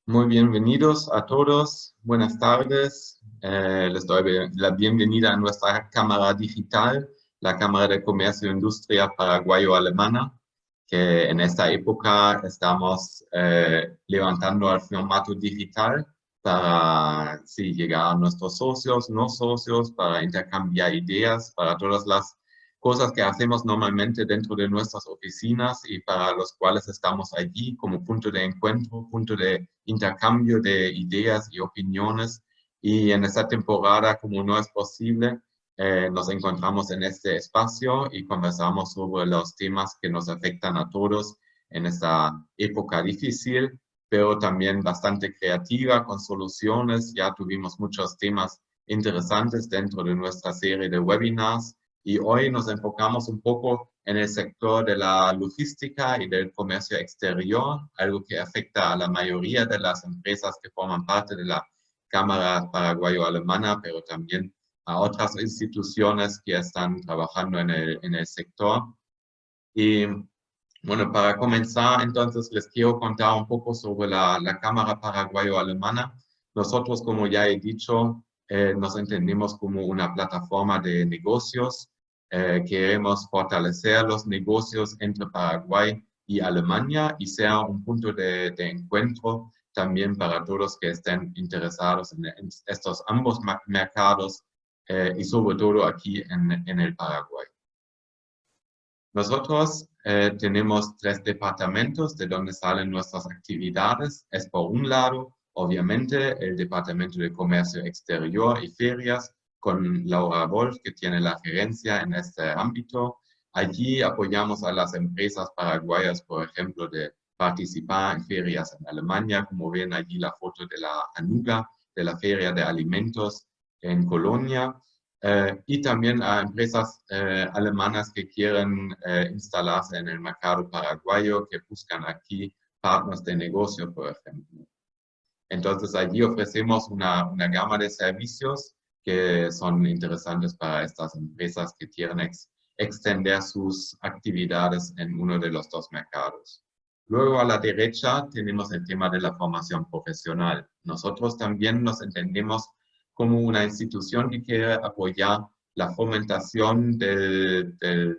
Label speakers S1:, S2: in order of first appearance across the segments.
S1: Muy bienvenidos a todos, buenas tardes. Les doy la bienvenida a nuestra Cámara Digital, la Cámara de Comercio e Industria Paraguayo-Alemana, que en esta época estamos levantando al formato digital para llegar a nuestros socios, no socios, para intercambiar ideas, para todas las cosas que hacemos normalmente dentro de nuestras oficinas y para los cuales estamos allí como punto de encuentro, punto de intercambio de ideas y opiniones. Y en esta temporada, como no es posible, nos encontramos en este espacio y conversamos sobre los temas que nos afectan a todos en esta época difícil, pero también bastante creativa, con soluciones. Ya tuvimos muchos temas interesantes dentro de nuestra serie de webinars. Y hoy nos enfocamos un poco en el sector de la logística y del comercio exterior, algo que afecta a la mayoría de las empresas que forman parte de la Cámara Paraguayo-Alemana, pero también a otras instituciones que están trabajando en el sector. Y bueno, para comenzar, entonces les quiero contar un poco sobre la Cámara Paraguayo-Alemana. Nosotros, como ya he dicho, nos entendemos como una plataforma de negocios. Queremos fortalecer los negocios entre Paraguay y Alemania y sea un punto de encuentro también para todos que estén interesados en estos ambos mercados y sobre todo aquí en el Paraguay. Nosotros tenemos 3 departamentos de donde salen nuestras actividades. Es por un lado, obviamente, el Departamento de Comercio Exterior y Ferias con Laura Wolf, que tiene la gerencia en este ámbito. Allí apoyamos a las empresas paraguayas, por ejemplo, de participar en ferias en Alemania, como ven allí la foto de la Anuga, de la Feria de Alimentos en Colonia. Y también a empresas alemanas que quieren instalarse en el mercado paraguayo, que buscan aquí partners de negocio, por ejemplo. Entonces, allí ofrecemos una gama de servicios que son interesantes para estas empresas que quieren extender sus actividades en uno de los 2 mercados. Luego, a la derecha, tenemos el tema de la formación profesional. Nosotros también nos entendemos como una institución que quiere apoyar la fomentación de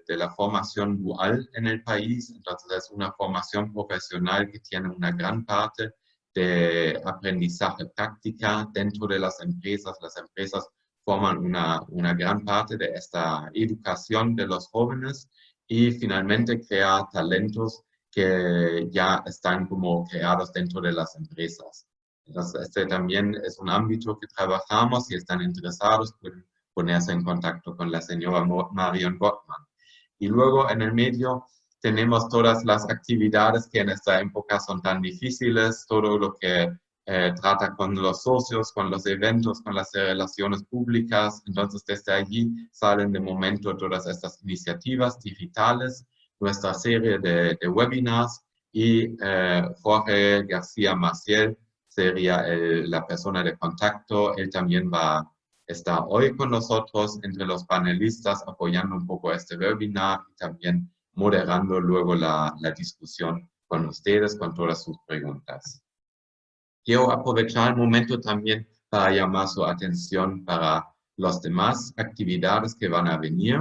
S1: la formación dual en el país. Entonces, es una formación profesional que tiene una gran parte de aprendizaje práctica dentro de las empresas. Las empresas forman una gran parte de esta educación de los jóvenes y finalmente crear talentos que ya están como creados dentro de las empresas. Entonces, este también es un ámbito que trabajamos. Si están interesados, pueden ponerse en contacto con la señora Marion Gottman. Y luego en el medio tenemos todas las actividades que en esta época son tan difíciles, todo lo que trata con los socios, con los eventos, con las relaciones públicas. Entonces, desde allí salen de momento todas estas iniciativas digitales, nuestra serie de webinars y Jorge García Maciel sería la persona de contacto. Él también está hoy con nosotros entre los panelistas apoyando un poco este webinar y también moderando luego la discusión con ustedes, con todas sus preguntas. Quiero aprovechar el momento también para llamar su atención para las demás actividades que van a venir.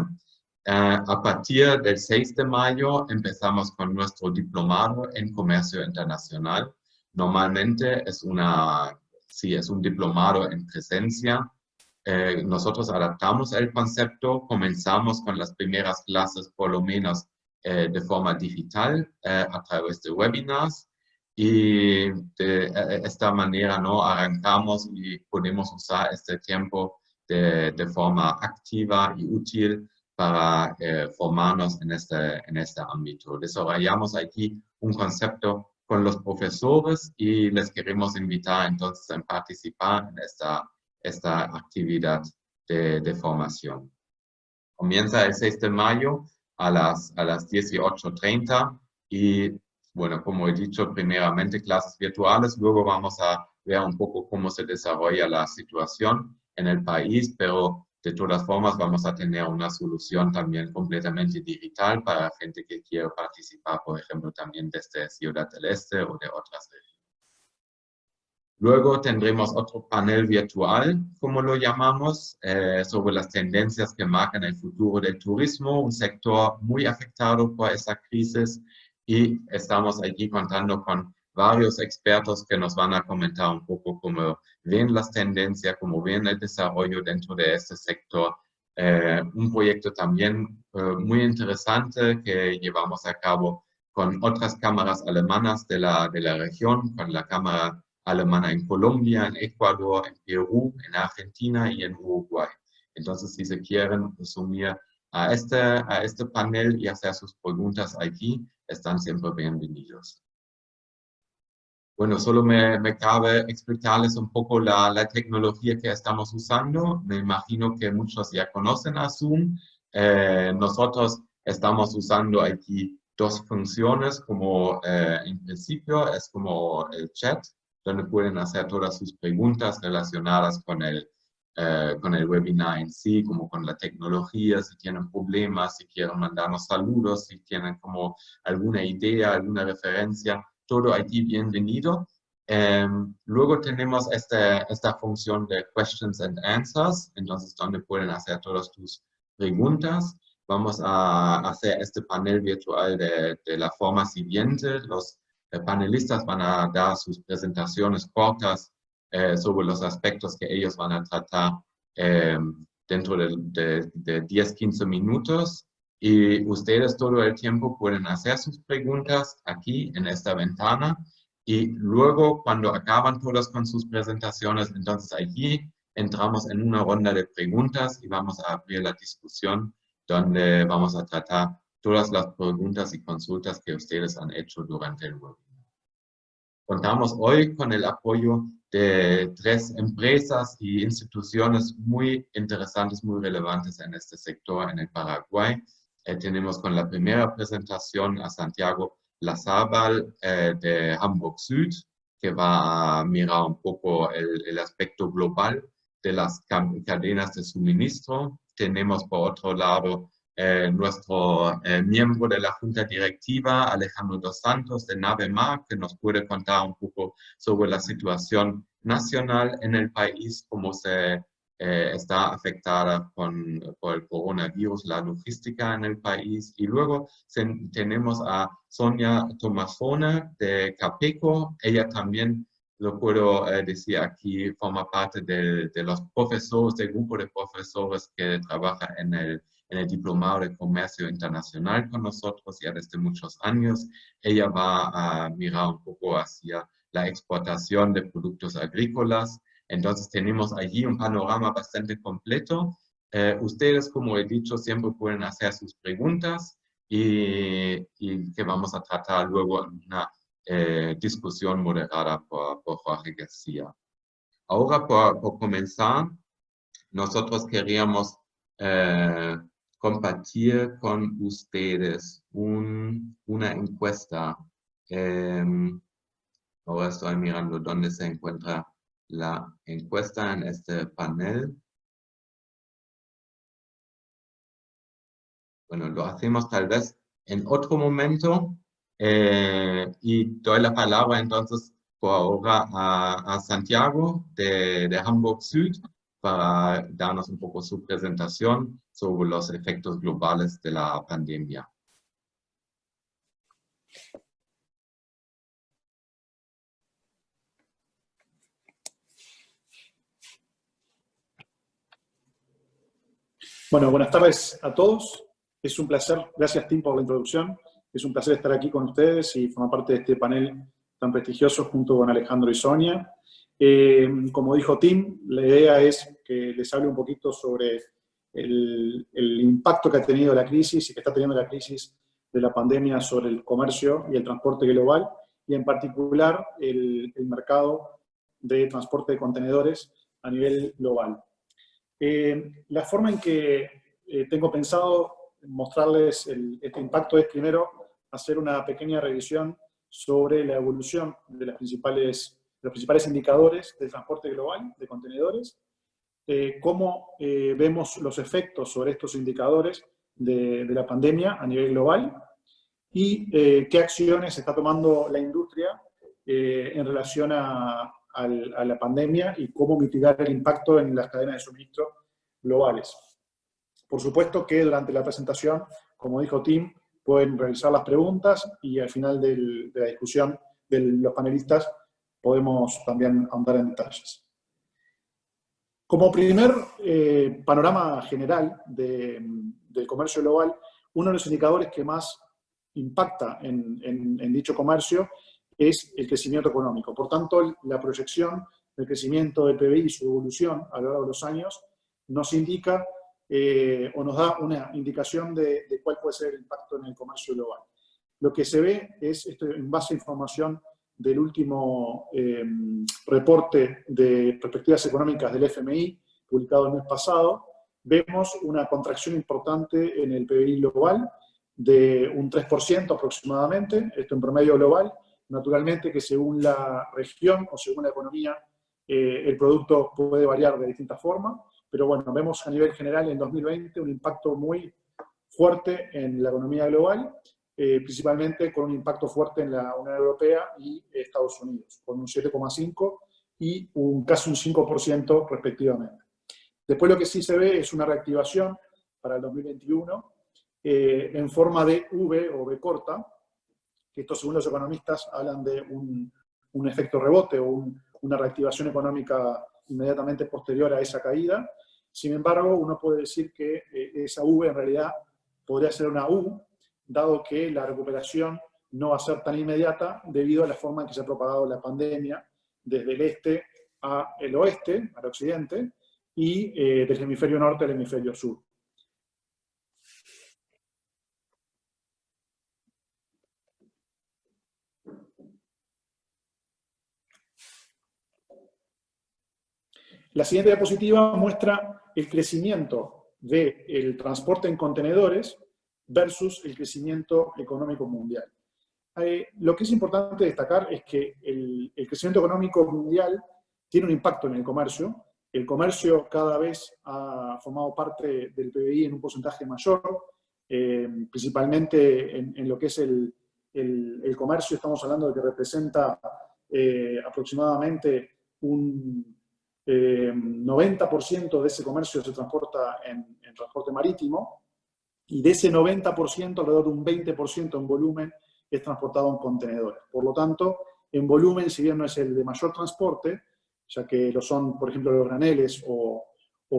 S1: A partir del 6 de mayo empezamos con nuestro diplomado en comercio internacional. Normalmente es un diplomado en presencia. Nosotros adaptamos el concepto, comenzamos con las primeras clases por lo menos de forma digital a través de webinars y de esta manera no arrancamos y podemos usar este tiempo de forma activa y útil para formarnos en este ámbito. Desarrollamos aquí un concepto con los profesores y les queremos invitar entonces a participar en esta actividad de formación. Comienza el 6 de mayo a las 18:30 y, bueno, como he dicho, primeramente clases virtuales, luego vamos a ver un poco cómo se desarrolla la situación en el país, pero de todas formas vamos a tener una solución también completamente digital para gente que quiere participar, por ejemplo, también desde Ciudad del Este o de otras regiones. Luego tendremos otro panel virtual, como lo llamamos, sobre las tendencias que marcan el futuro del turismo, un sector muy afectado por esa crisis, y estamos aquí contando con varios expertos que nos van a comentar un poco cómo ven las tendencias, cómo ven el desarrollo dentro de este sector. Un proyecto también muy interesante que llevamos a cabo con otras cámaras alemanas de la región, con la Cámara Alemana en Colombia, en Ecuador, en Perú, en Argentina y en Uruguay. Entonces, si se quieren resumir a este panel y hacer sus preguntas aquí, están siempre bienvenidos. Bueno, solo me cabe explicarles un poco la tecnología que estamos usando. Me imagino que muchos ya conocen a Zoom. Nosotros estamos usando aquí dos funciones, como en principio es como el chat, donde pueden hacer todas sus preguntas relacionadas con el webinar en sí, como con la tecnología, si tienen problemas, si quieren mandarnos saludos, si tienen como alguna idea, alguna referencia, todo aquí bienvenido. Luego tenemos esta función de questions and answers, entonces donde pueden hacer todas tus preguntas. Vamos a hacer este panel virtual de la forma siguiente. Los panelistas van a dar sus presentaciones cortas sobre los aspectos que ellos van a tratar dentro de 10-15 minutos. Y ustedes todo el tiempo pueden hacer sus preguntas aquí en esta ventana. Y luego, cuando acaban todos con sus presentaciones, entonces allí entramos en una ronda de preguntas y vamos a abrir la discusión donde vamos a tratar todas las preguntas y consultas que ustedes han hecho durante el webinar. Contamos hoy con el apoyo de 3 empresas y instituciones muy interesantes, muy relevantes en este sector en el Paraguay. Tenemos con la primera presentación a Santiago Lazábal de Hamburg Süd, que va a mirar un poco el aspecto global de las cadenas de suministro. Tenemos por otro lado nuestro miembro de la Junta Directiva, Alejandro dos Santos, de Navemar, que nos puede contar un poco sobre la situación nacional en el país, cómo se está afectada por el coronavirus, la logística en el país. Y luego tenemos a Sonia Tomasone de Capeco. Ella también, lo puedo decir aquí, forma parte de los profesores, del grupo de profesores que trabaja en el Diplomado de Comercio Internacional con nosotros ya desde muchos años. Ella va a mirar un poco hacia la exportación de productos agrícolas. Entonces tenemos allí un panorama bastante completo. Ustedes, como he dicho, siempre pueden hacer sus preguntas y que vamos a tratar luego en una discusión moderada por Jorge García. Ahora, por comenzar, nosotros queríamos compartir con ustedes una encuesta. Ahora estoy mirando dónde se encuentra la encuesta en este panel. Bueno, lo hacemos tal vez en otro momento y doy la palabra entonces por ahora a Santiago de Hamburg Süd para darnos un poco su presentación sobre los efectos globales de la pandemia.
S2: Bueno, buenas tardes a todos. Es un placer, gracias Tim por la introducción. Es un placer estar aquí con ustedes y formar parte de este panel tan prestigioso junto con Alejandro y Sonia. Como dijo Tim, la idea es que les hable un poquito sobre el impacto que ha tenido la crisis y que está teniendo la crisis de la pandemia sobre el comercio y el transporte global, y en particular el mercado de transporte de contenedores a nivel global. La forma en que tengo pensado mostrarles este impacto es primero hacer una pequeña revisión sobre la evolución de los principales indicadores del transporte global de contenedores, cómo vemos los efectos sobre estos indicadores de la pandemia a nivel global y qué acciones está tomando la industria en relación a a la pandemia y cómo mitigar el impacto en las cadenas de suministro globales. Por supuesto que durante la presentación, como dijo Tim, pueden realizar las preguntas y al final de la discusión de los panelistas podemos también ahondar en detalles. Como primer panorama general del comercio global, uno de los indicadores que más impacta en dicho comercio es el crecimiento económico. Por tanto, la proyección del crecimiento del PBI y su evolución a lo largo de los años nos indica o nos da una indicación de cuál puede ser el impacto en el comercio global. Lo que se ve es, esto en base a información del último reporte de perspectivas económicas del FMI, publicado el mes pasado, vemos una contracción importante en el PBI global de un 3% aproximadamente, esto en promedio global. Naturalmente que según la región o según la economía, el producto puede variar de distintas formas, pero bueno, vemos a nivel general en 2020 un impacto muy fuerte en la economía global, principalmente con un impacto fuerte en la Unión Europea y Estados Unidos, con un 7,5% y casi un 5% respectivamente. Después lo que sí se ve es una reactivación para el 2021 en forma de V o V corta, que esto según los economistas hablan de un efecto rebote o una reactivación económica inmediatamente posterior a esa caída. Sin embargo, uno puede decir que esa V en realidad podría ser una U, dado que la recuperación no va a ser tan inmediata debido a la forma en que se ha propagado la pandemia desde el este al oeste, al occidente, y del hemisferio norte al hemisferio sur. La siguiente diapositiva muestra el crecimiento del transporte en contenedores versus el crecimiento económico mundial. Lo que es importante destacar es que el crecimiento económico mundial tiene un impacto en el comercio. El comercio cada vez ha formado parte del PBI en un porcentaje mayor, principalmente en lo que es el comercio. Estamos hablando de que representa aproximadamente un 90% de ese comercio se transporta en transporte marítimo, y de ese 90%, alrededor de un 20% en volumen es transportado en contenedores. Por lo tanto, en volumen, si bien no es el de mayor transporte, ya que lo son, por ejemplo, los graneles o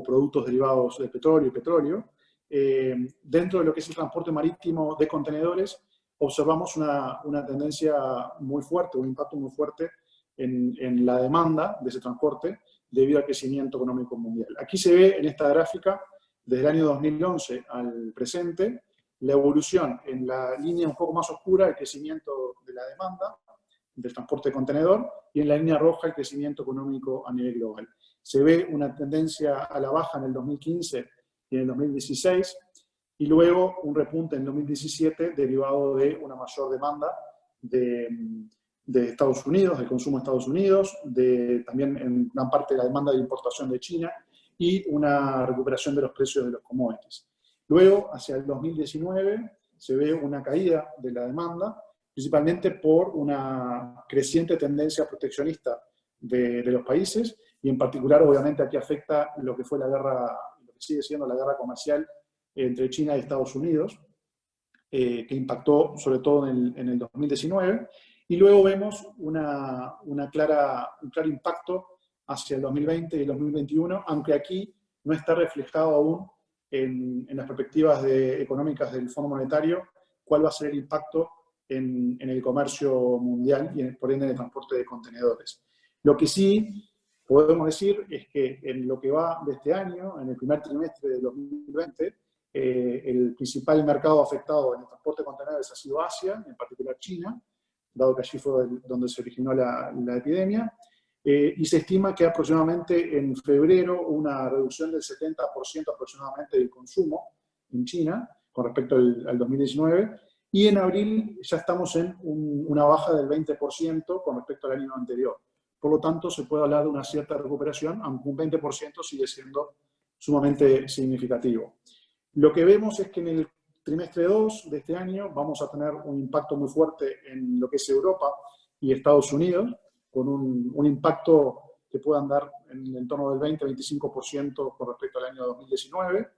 S2: productos derivados de petróleo y petróleo, dentro de lo que es el transporte marítimo de contenedores, observamos una tendencia muy fuerte, un impacto muy fuerte en la demanda de ese transporte debido al crecimiento económico mundial. Aquí se ve en esta gráfica, desde el año 2011 al presente, la evolución en la línea un poco más oscura, el crecimiento de la demanda del transporte de contenedor, y en la línea roja el crecimiento económico a nivel global. Se ve una tendencia a la baja en el 2015 y en el 2016, y luego un repunte en el 2017 derivado de una mayor demanda de Estados Unidos, del consumo de Estados Unidos, también en gran parte de la demanda de importación de China, y una recuperación de los precios de los commodities. Luego, hacia el 2019, se ve una caída de la demanda, principalmente por una creciente tendencia proteccionista de los países, y en particular, obviamente, aquí afecta lo que fue la guerra, lo que sigue siendo la guerra comercial entre China y Estados Unidos, que impactó sobre todo en el 2019, y luego vemos un claro impacto hacia el 2020 y el 2021, aunque aquí no está reflejado aún en las perspectivas económicas del Fondo Monetario cuál va a ser el impacto en el comercio mundial y por ende en el transporte de contenedores. Lo que sí podemos decir es que en lo que va de este año, en el primer trimestre de 2020, el principal mercado afectado en el transporte de contenedores ha sido Asia, en particular China, dado que allí fue donde se originó la epidemia, y se estima que aproximadamente en febrero una reducción del 70% aproximadamente del consumo en China con respecto al 2019, y en abril ya estamos en una baja del 20% con respecto al año anterior. Por lo tanto, se puede hablar de una cierta recuperación, aunque un 20% sigue siendo sumamente significativo. Lo que vemos es que en el trimestre 2 de este año vamos a tener un impacto muy fuerte en lo que es Europa y Estados Unidos, con un impacto que pueda andar en el entorno del 20-25% con respecto al año 2019,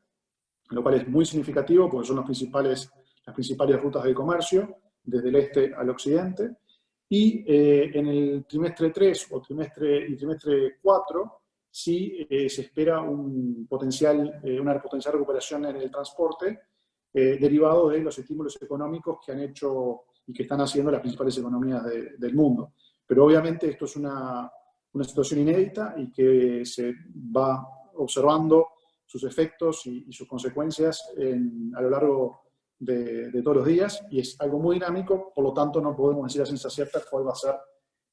S2: lo cual es muy significativo porque son las principales rutas de comercio, desde el este al occidente. Y en el trimestre 3 o trimestre 4, sí se espera una potencial recuperación en el transporte, derivado de los estímulos económicos que han hecho y que están haciendo las principales economías del mundo. Pero obviamente esto es una situación inédita y que se va observando sus efectos y sus consecuencias a lo largo de todos los días, y es algo muy dinámico, por lo tanto no podemos decir a ciencia cierta cuál va a ser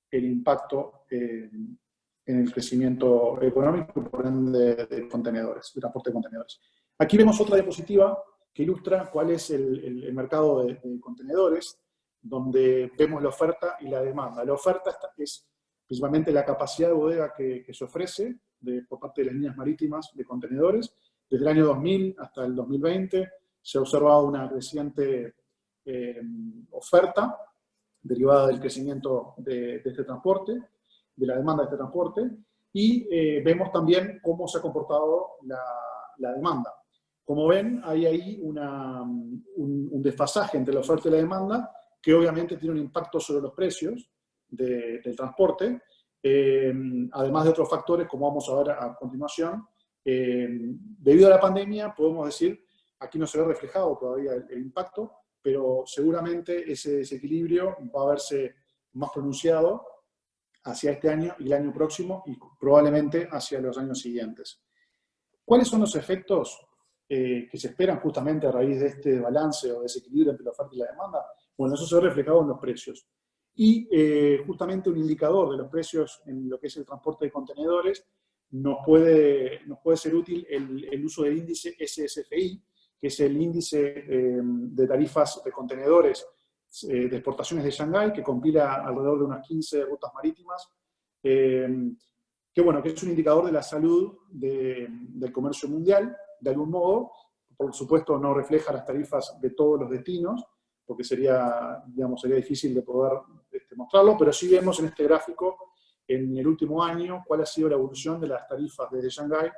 S2: el impacto en el crecimiento económico, por ende, de contenedores, de transporte de contenedores. Aquí vemos otra diapositiva que ilustra cuál es el mercado de contenedores, donde vemos la oferta y la demanda. La oferta es principalmente la capacidad de bodega que se ofrece por parte de las líneas marítimas de contenedores. Desde el año 2000 hasta el 2020 se ha observado una creciente oferta derivada del crecimiento de este transporte, de la demanda de este transporte, y vemos también cómo se ha comportado la demanda. Como ven, hay ahí un desfasaje entre la oferta y la demanda, que obviamente tiene un impacto sobre los precios del transporte, además de otros factores, como vamos a ver a continuación. Debido a la pandemia, podemos decir, aquí no se ve reflejado todavía el impacto, pero seguramente ese desequilibrio va a verse más pronunciado hacia este año y el año próximo, y probablemente hacia los años siguientes. ¿Cuáles son los efectos que se esperan justamente a raíz de este balance o desequilibrio entre la oferta y la demanda? Bueno, eso se ve reflejado en los precios. Y justamente un indicador de los precios en lo que es el transporte de contenedores nos puede ser útil el uso del índice SSFI, que es el índice de tarifas de contenedores de exportaciones de Shanghái, que compila alrededor de unas 15 rutas marítimas, que es un indicador de la salud del comercio mundial, de algún modo. Por supuesto no refleja las tarifas de todos los destinos, porque sería difícil de poder mostrarlo, pero sí vemos en este gráfico, en el último año, cuál ha sido la evolución de las tarifas desde Shanghái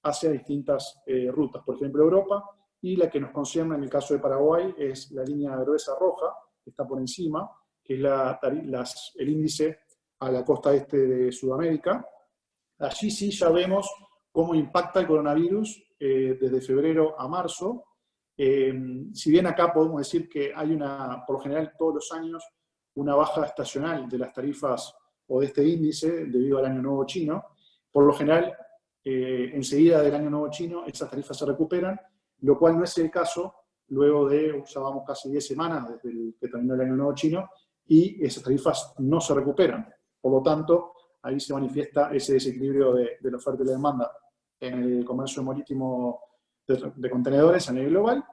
S2: hacia distintas rutas. Por ejemplo, Europa, y la que nos concierne en el caso de Paraguay es la línea gruesa roja, que está por encima, que es el índice a la costa este de Sudamérica. Allí sí ya vemos cómo impacta el coronavirus desde febrero a marzo. Si bien acá podemos decir que hay por lo general todos los años, una baja estacional de las tarifas o de este índice debido al Año Nuevo Chino, por lo general, enseguida del Año Nuevo Chino, esas tarifas se recuperan, lo cual no es el caso luego de, ya vamos casi 10 semanas desde que terminó el Año Nuevo Chino, y esas tarifas no se recuperan. Por lo tanto, ahí se manifiesta ese desequilibrio de la oferta y la demanda en el comercio marítimo de contenedores a nivel global.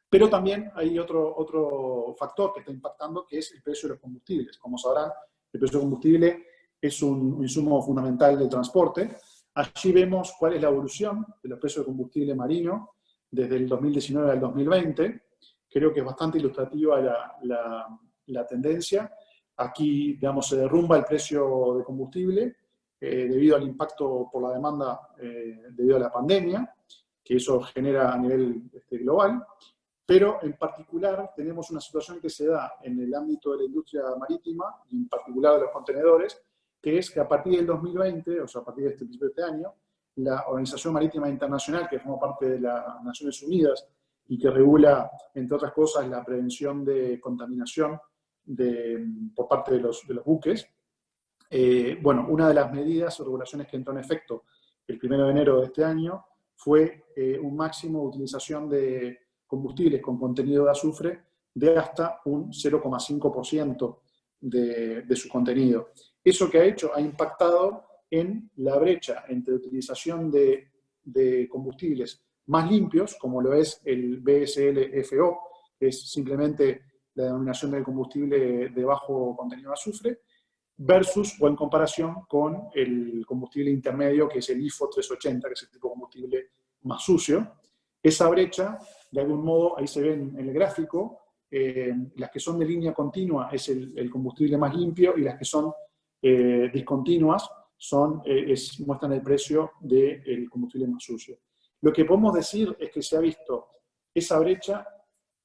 S2: Pero también hay otro factor que está impactando, que es el precio de los combustibles. Como sabrán, el precio del combustible es un insumo fundamental del transporte. Allí vemos cuál es la evolución de los precios de combustible marino desde el 2019 al 2020. Creo que es bastante ilustrativa la tendencia. Aquí, se derrumba el precio de combustible debido al impacto por la demanda debido a la pandemia, que eso genera a nivel global. Pero en particular tenemos una situación que se da en el ámbito de la industria marítima, y en particular de los contenedores, que es que a partir del 2020, o sea, a partir de este año, la Organización Marítima Internacional, que forma parte de las Naciones Unidas y que regula, entre otras cosas, la prevención de contaminación por parte de los buques, una de las medidas o regulaciones que entró en efecto el 1 de enero de este año fue un máximo de utilización de combustibles con contenido de azufre de hasta un 0,5% de su contenido. Eso que ha hecho ha impactado en la brecha entre utilización de combustibles más limpios, como lo es el BSL-FO, que es simplemente la denominación del combustible de bajo contenido de azufre, versus o en comparación con el combustible intermedio, que es el IFO 380, que es el tipo de combustible más sucio. Esa brecha, de algún modo, ahí se ve en el gráfico, las que son de línea continua es el combustible más limpio, y las que son discontinuas muestran el precio del combustible más sucio. Lo que podemos decir es que se ha visto esa brecha,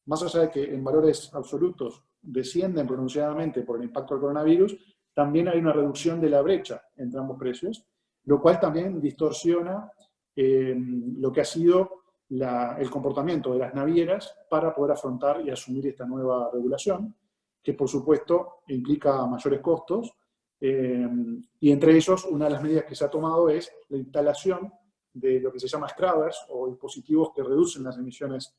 S2: más allá de que en valores absolutos descienden pronunciadamente por el impacto del coronavirus, también hay una reducción de la brecha entre ambos precios, lo cual también distorsiona lo que ha sido el comportamiento de las navieras para poder afrontar y asumir esta nueva regulación, que por supuesto implica mayores costos, y entre ellos una de las medidas que se ha tomado es la instalación de lo que se llama scrubbers o dispositivos que reducen las emisiones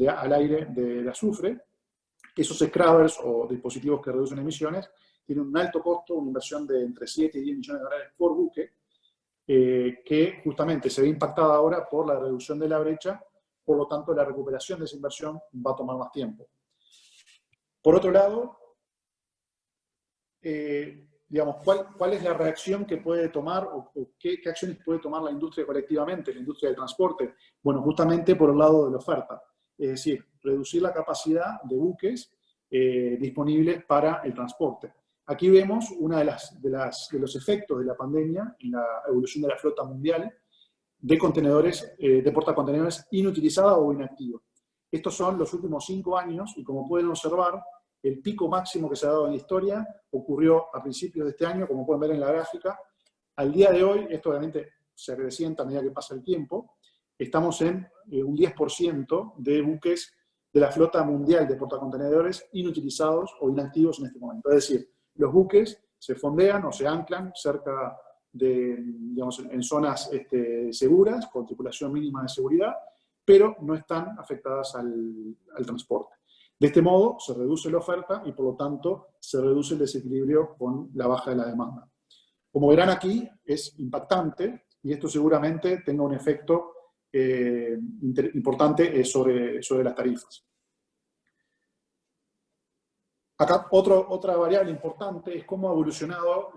S2: al aire de azufre. Esos scrubbers o dispositivos que reducen emisiones tienen un alto costo, una inversión de entre 7 y 10 millones de dólares por buque, que justamente se ve impactada ahora por la reducción de la brecha, por lo tanto la recuperación de esa inversión va a tomar más tiempo. Por otro lado, digamos, ¿cuál es la reacción que puede tomar o qué acciones puede tomar la industria colectivamente, la industria del transporte? Bueno, justamente por el lado de la oferta, es decir, reducir la capacidad de buques disponibles para el transporte. Aquí vemos uno de los efectos de la pandemia en la evolución de la flota mundial de contenedores, de portacontenedores inutilizados o inactivos. Estos son los últimos 5 años y como pueden observar, el pico máximo que se ha dado en la historia ocurrió a principios de este año, como pueden ver en la gráfica. Al día de hoy, esto obviamente se acrecienta a medida que pasa el tiempo, estamos en un 10% de buques de la flota mundial de portacontenedores inutilizados o inactivos en este momento. Es decir, los buques se fondean o se anclan cerca de, digamos, en zonas seguras, con tripulación mínima de seguridad, pero no están afectadas al transporte. De este modo, se reduce la oferta y, por lo tanto, se reduce el desequilibrio con la baja de la demanda. Como verán aquí, es impactante y esto seguramente tenga un efecto importante sobre las tarifas. Acá otra variable importante es cómo ha evolucionado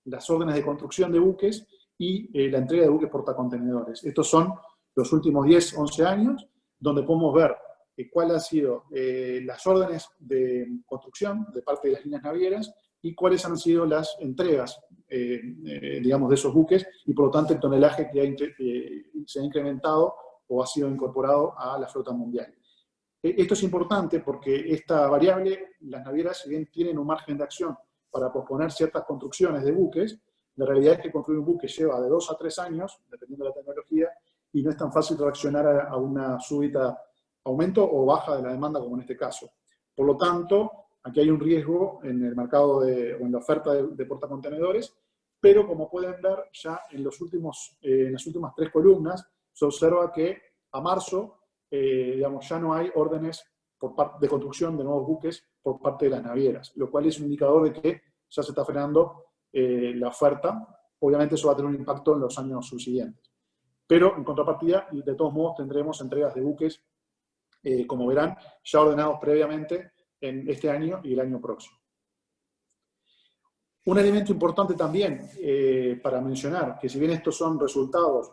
S2: las órdenes de construcción de buques y la entrega de buques portacontenedores. Estos son los últimos 10, 11 años, donde podemos ver cuáles han sido las órdenes de construcción de parte de las líneas navieras y cuáles han sido las entregas, digamos, de esos buques y por lo tanto el tonelaje que se ha incrementado o ha sido incorporado a la flota mundial. Esto es importante porque esta variable, las navieras, si bien tienen un margen de acción para posponer ciertas construcciones de buques, la realidad es que construir un buque lleva de 2 a 3 años, dependiendo de la tecnología, y no es tan fácil reaccionar a una súbita aumento o baja de la demanda como en este caso. Por lo tanto, aquí hay un riesgo en el mercado o en la oferta de portacontenedores, pero como pueden ver ya en las últimas 3 columnas, se observa que a marzo digamos, ya no hay órdenes de construcción de nuevos buques por parte de las navieras, lo cual es un indicador de que ya se está frenando la oferta. Obviamente eso va a tener un impacto en los años subsiguientes. Pero en contrapartida, de todos modos, tendremos entregas de buques, como verán, ya ordenados previamente en este año y el año próximo. Un elemento importante también para mencionar, que si bien estos son resultados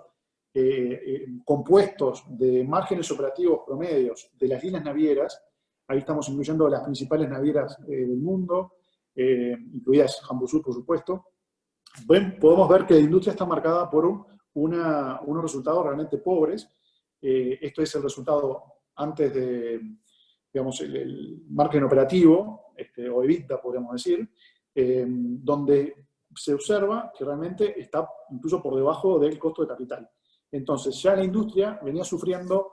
S2: compuestos de márgenes operativos promedios de las líneas navieras, ahí estamos incluyendo las principales navieras del mundo, incluidas Hambusur, por supuesto, podemos ver que la industria está marcada por unos resultados realmente pobres. Esto es el resultado antes de, digamos, el margen operativo, o EBITDA, podríamos decir, donde se observa que realmente está incluso por debajo del costo de capital. Entonces, ya la industria venía sufriendo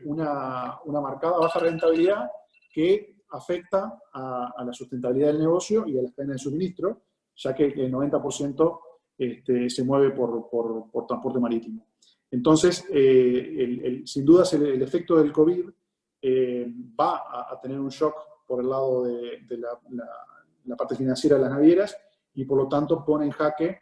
S2: una marcada baja rentabilidad que afecta a la sustentabilidad del negocio y a las cadenas de suministro, ya que el 90% se mueve por transporte marítimo. Entonces, sin duda, el efecto del COVID va a tener un shock por el lado de la parte financiera de las navieras y, por lo tanto, pone en jaque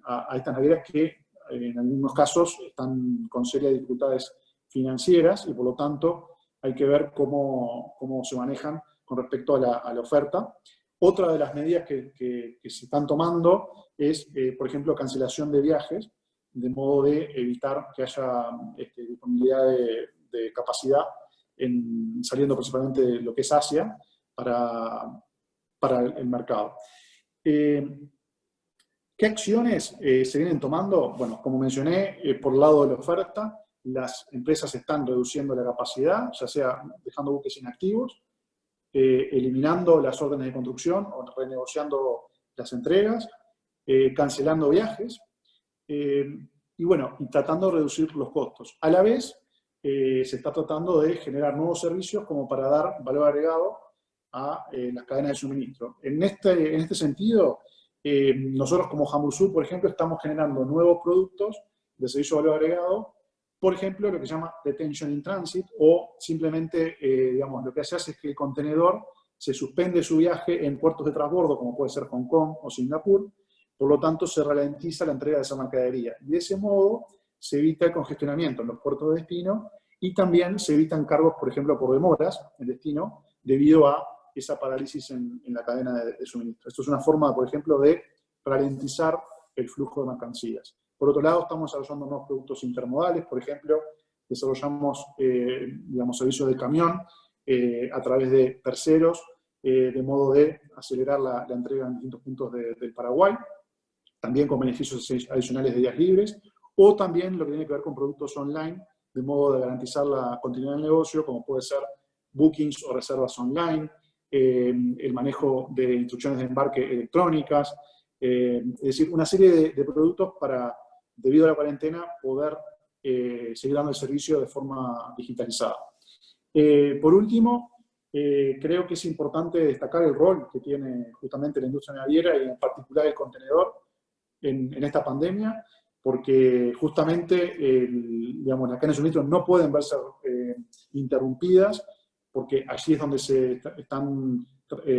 S2: a estas navieras que en algunos casos están con serias dificultades financieras y por lo tanto hay que ver cómo se manejan con respecto a la oferta. Otra de las medidas que se están tomando es, por ejemplo, cancelación de viajes, de modo de evitar que haya disponibilidad de capacidad saliendo principalmente de lo que es Asia para el mercado. ¿Qué acciones se vienen tomando? Bueno, como mencioné, por el lado de la oferta, las empresas están reduciendo la capacidad, ya sea dejando buques inactivos, eliminando las órdenes de construcción o renegociando las entregas, cancelando viajes, y bueno, y tratando de reducir los costos. A la vez, se está tratando de generar nuevos servicios como para dar valor agregado a las cadenas de suministro. En este sentido, nosotros como Hamburg, por ejemplo, estamos generando nuevos productos de servicio de valor agregado, por ejemplo, lo que se llama detention in transit, o simplemente, digamos, lo que se hace es que el contenedor se suspende su viaje en puertos de transbordo, como puede ser Hong Kong o Singapur, por lo tanto se ralentiza la entrega de esa mercadería. Y de ese modo se evita el congestionamiento en los puertos de destino y también se evitan cargos, por ejemplo, por demoras en destino, debido a esa parálisis en la cadena de suministro. Esto es una forma, por ejemplo, de ralentizar el flujo de mercancías. Por otro lado, estamos desarrollando nuevos productos intermodales, por ejemplo, desarrollamos digamos, servicios de camión a través de terceros, de modo de acelerar la entrega en distintos puntos del Paraguay, también con beneficios adicionales de días libres, o también lo que tiene que ver con productos online, de modo de garantizar la continuidad del negocio, como puede ser bookings o reservas online, el manejo de instrucciones de embarque electrónicas, es decir, una serie de productos para, debido a la cuarentena, poder seguir dando el servicio de forma digitalizada. Por último, creo que es importante destacar el rol que tiene justamente la industria naviera y en particular el contenedor en esta pandemia, porque justamente digamos, las cadenas de suministro no pueden verse interrumpidas, porque allí es donde se están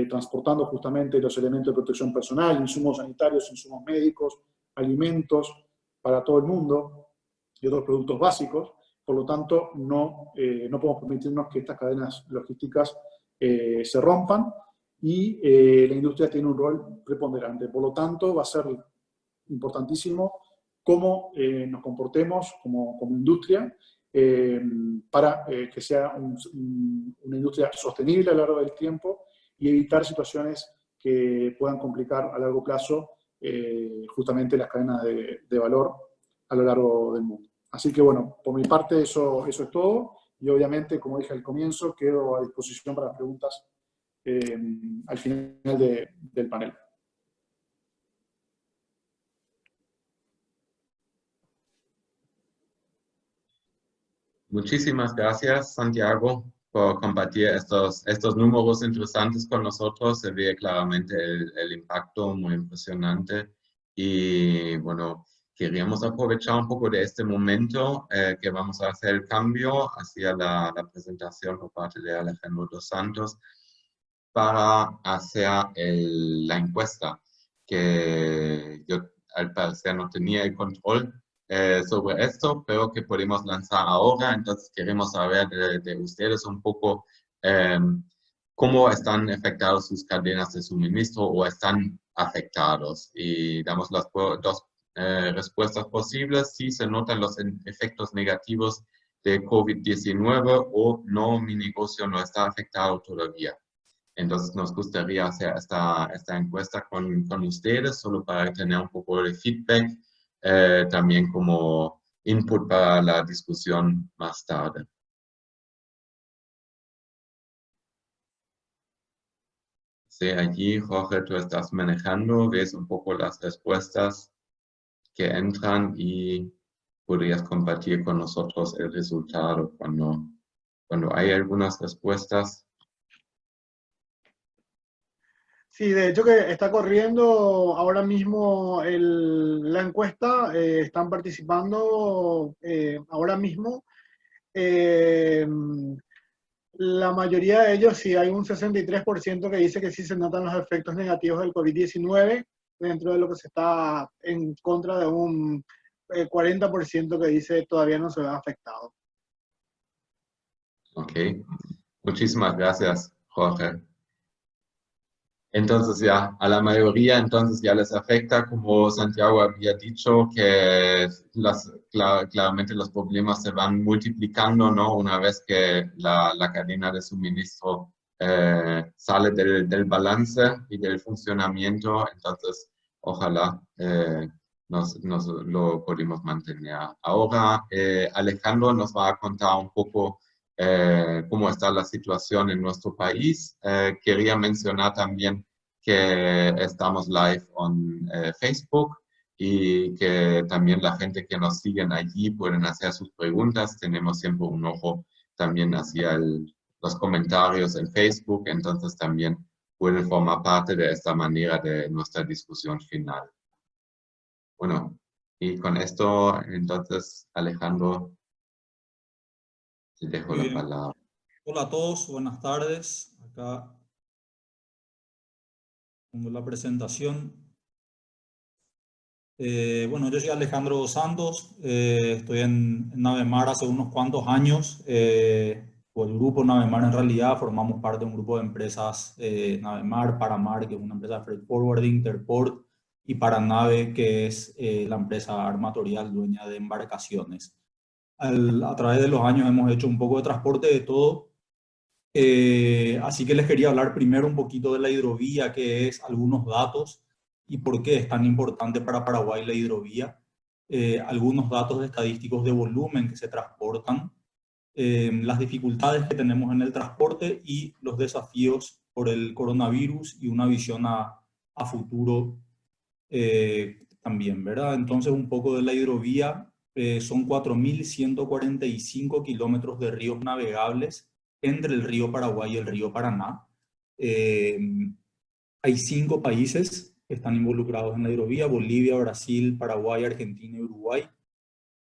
S2: transportando justamente los elementos de protección personal, insumos sanitarios, insumos médicos, alimentos para todo el mundo y otros productos básicos. Por lo tanto, no podemos permitirnos que estas cadenas logísticas se rompan y la industria tiene un rol preponderante. Por lo tanto, va a ser importantísimo cómo nos comportemos como industria para que sea una industria sostenible a lo largo del tiempo y evitar situaciones que puedan complicar a largo plazo justamente las cadenas de valor a lo largo del mundo. Así que bueno, por mi parte eso es todo y obviamente, como dije al comienzo, quedo a disposición para las preguntas al final del panel.
S1: Muchísimas gracias, Santiago, por compartir estos números interesantes con nosotros. Se ve claramente el impacto muy impresionante. Y bueno, queríamos aprovechar un poco de este momento que vamos a hacer el cambio hacia la presentación por parte de Alejandro dos Santos para hacer la encuesta, que yo al parecer no tenía el control sobre esto, pero que podemos lanzar ahora. Entonces queremos saber de ustedes un poco cómo están afectados sus cadenas de suministro o están afectados. Y damos las dos respuestas posibles: si se notan los efectos negativos de COVID-19 o no, mi negocio no está afectado todavía. Entonces nos gustaría hacer esta encuesta con ustedes, solo para tener un poco de feedback, también como input para la discusión más tarde. Sí, allí, Jorge, tú estás manejando, ves un poco las respuestas que entran y podrías compartir con nosotros el resultado cuando hay algunas respuestas.
S3: Sí, de hecho que está corriendo ahora mismo la encuesta, están participando ahora mismo. La mayoría de ellos, sí, hay un 63% que dice que sí se notan los efectos negativos del COVID-19, dentro de lo que se está en contra de un 40% que dice todavía no se ve afectado.
S1: Ok, muchísimas gracias, Jorge. Entonces ya, a la mayoría entonces ya les afecta, como Santiago había dicho, que claramente los problemas se van multiplicando, ¿no? Una vez que la cadena de suministro sale del balance y del funcionamiento, entonces ojalá nos lo podemos mantener. Ahora Alejandro nos va a contar un poco cómo está la situación en nuestro país. Quería mencionar también que estamos live en Facebook y que también la gente que nos siguen allí pueden hacer sus preguntas. Tenemos siempre un ojo también hacia los comentarios en Facebook, entonces también pueden formar parte de esta manera de nuestra discusión final. Bueno, y con esto, entonces, Alejandro, te dejo
S4: Muy
S1: la
S4: bien.
S1: palabra.
S4: Hola a todos, buenas tardes. Acá pongo la presentación. Bueno, yo soy Alejandro Santos, estoy en Navemar hace unos cuantos años, o el grupo Navemar en realidad, formamos parte de un grupo de empresas, Navemar, Paramar, que es una empresa de freight forwarding, Interport, y Paranave, que es la empresa armatorial dueña de embarcaciones. A través de los años hemos hecho un poco de transporte de todo, así que les quería hablar primero un poquito de la hidrovía, que es algunos datos y por qué es tan importante para Paraguay la hidrovía, algunos datos estadísticos de volumen que se transportan, las dificultades que tenemos en el transporte y los desafíos por el coronavirus y una visión a futuro también, ¿verdad? Entonces un poco de la hidrovía, son 4.145 kilómetros de ríos navegables entre el río Paraguay y el río Paraná. Hay 5 países que están involucrados en la hidrovía: Bolivia, Brasil, Paraguay, Argentina y Uruguay.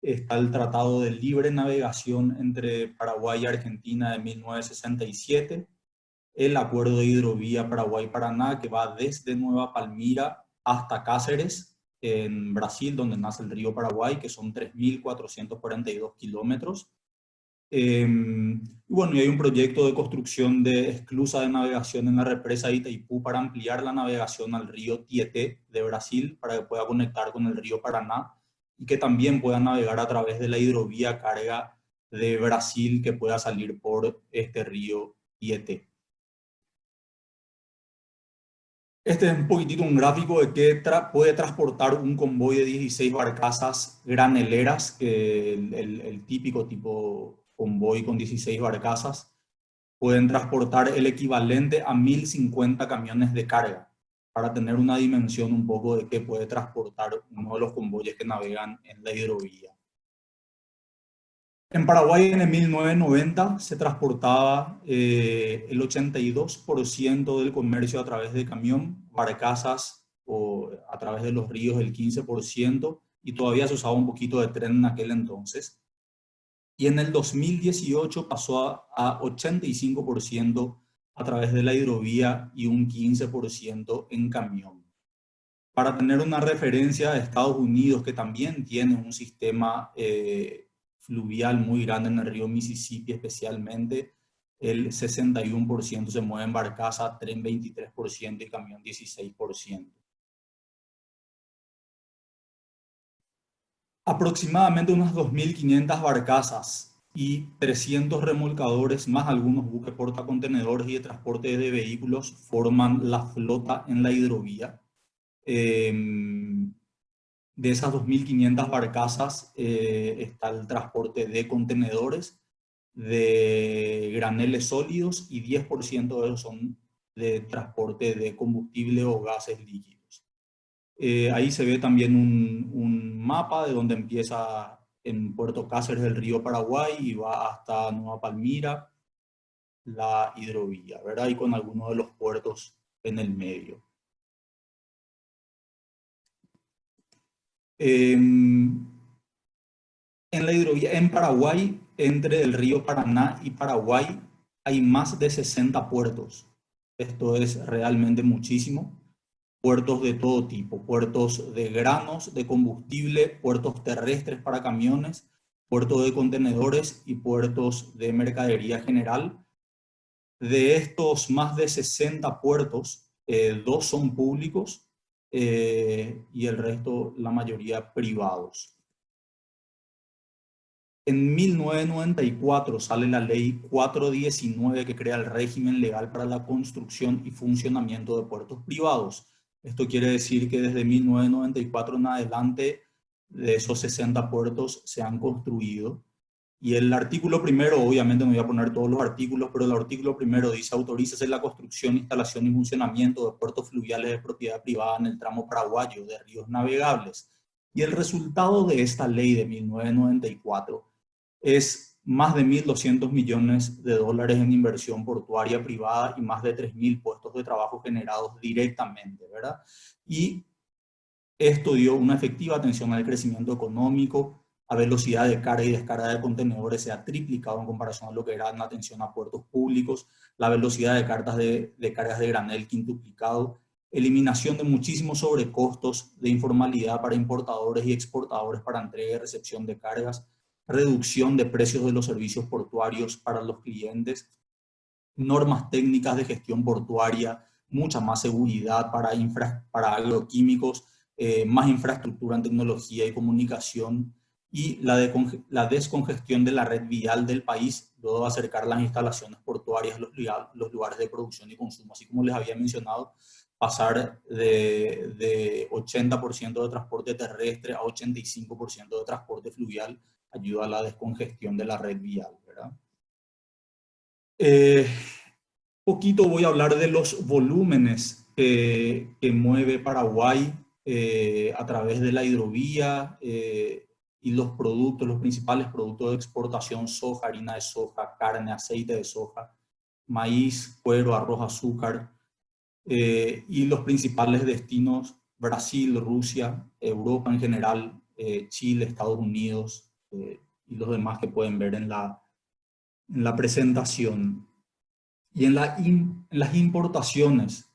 S4: Está el Tratado de Libre Navegación entre Paraguay y Argentina de 1967, el Acuerdo de Hidrovía Paraguay-Paraná, que va desde Nueva Palmira hasta Cáceres, en Brasil, donde nace el río Paraguay, que son 3.442 kilómetros. Y bueno, y hay un proyecto de construcción de esclusa de navegación en la represa de Itaipú para ampliar la navegación al río Tietê de Brasil, para que pueda conectar con el río Paraná y que también pueda navegar a través de la hidrovía carga de Brasil, que pueda salir por este río Tietê. Este es un poquitito un gráfico de qué puede transportar un convoy de 16 barcazas graneleras, que el típico tipo convoy con 16 barcazas pueden transportar el equivalente a 1.050 camiones de carga, para tener una dimensión un poco de qué puede transportar uno de los convoyes que navegan en la hidrovía. En Paraguay en el 1990 se transportaba el 82% del comercio a través de camión, barcazas o a través de los ríos el 15%, y todavía se usaba un poquito de tren en aquel entonces. Y en el 2018 pasó a 85% a través de la hidrovía y un 15% en camión. Para tener una referencia, de Estados Unidos, que también tiene un sistema fluvial muy grande en el río Mississippi especialmente, el 61% se mueve en barcaza, tren 23% y camión 16%. Aproximadamente unas 2.500 barcazas y 300 remolcadores, más algunos buques portacontenedores y de transporte de vehículos, forman la flota en la hidrovía. De esas 2.500 barcazas está el transporte de contenedores, de graneles sólidos, y 10% de esos son de transporte de combustible o gases líquidos. Ahí se ve también un mapa de donde empieza en Puerto Cáceres del río Paraguay y va hasta Nueva Palmira, la hidrovía, ¿verdad? Y con algunos de los puertos en el medio. En la hidrovía en Paraguay, entre el río Paraná y Paraguay, hay más de 60 puertos. Esto es realmente muchísimo. Puertos de todo tipo: puertos de granos, de combustible, puertos terrestres para camiones, puertos de contenedores y puertos de mercadería general. De estos más de 60 puertos, 2 son públicos y el resto, la mayoría, privados. En 1994 sale la ley 419 que crea el régimen legal para la construcción y funcionamiento de puertos privados. Esto quiere decir que desde 1994 en adelante, de esos 60 puertos se han construido. Y el artículo primero, obviamente no voy a poner todos los artículos, pero el artículo primero dice: autorízase la construcción, instalación y funcionamiento de puertos fluviales de propiedad privada en el tramo paraguayo de ríos navegables. Y el resultado de esta ley de 1994 es más de 1.200 millones de dólares en inversión portuaria privada y más de 3.000 puestos de trabajo generados directamente, ¿verdad? Y esto dio una efectiva atención al crecimiento económico. La velocidad de carga y descarga de contenedores se ha triplicado en comparación a lo que era la atención a puertos públicos. La velocidad de cargas de granel quintuplicado. Eliminación de muchísimos sobrecostos de informalidad para importadores y exportadores para entrega y recepción de cargas. Reducción de precios de los servicios portuarios para los clientes. Normas técnicas de gestión portuaria. Mucha más seguridad para agroquímicos. Más infraestructura en tecnología y comunicación. Y la descongestión de la red vial del país, luego de acercar las instalaciones portuarias a los lugares de producción y consumo. Así como les había mencionado, pasar de 80% de transporte terrestre a 85% de transporte fluvial ayuda a la descongestión de la red vial, ¿verdad? Poquito voy a hablar de los volúmenes que mueve Paraguay a través de la hidrovía, y los principales productos de exportación: soja, harina de soja, carne, aceite de soja, maíz, cuero, arroz, azúcar, y los principales destinos: Brasil, Rusia, Europa en general, Chile, Estados Unidos, y los demás que pueden ver en la presentación. Y en las importaciones,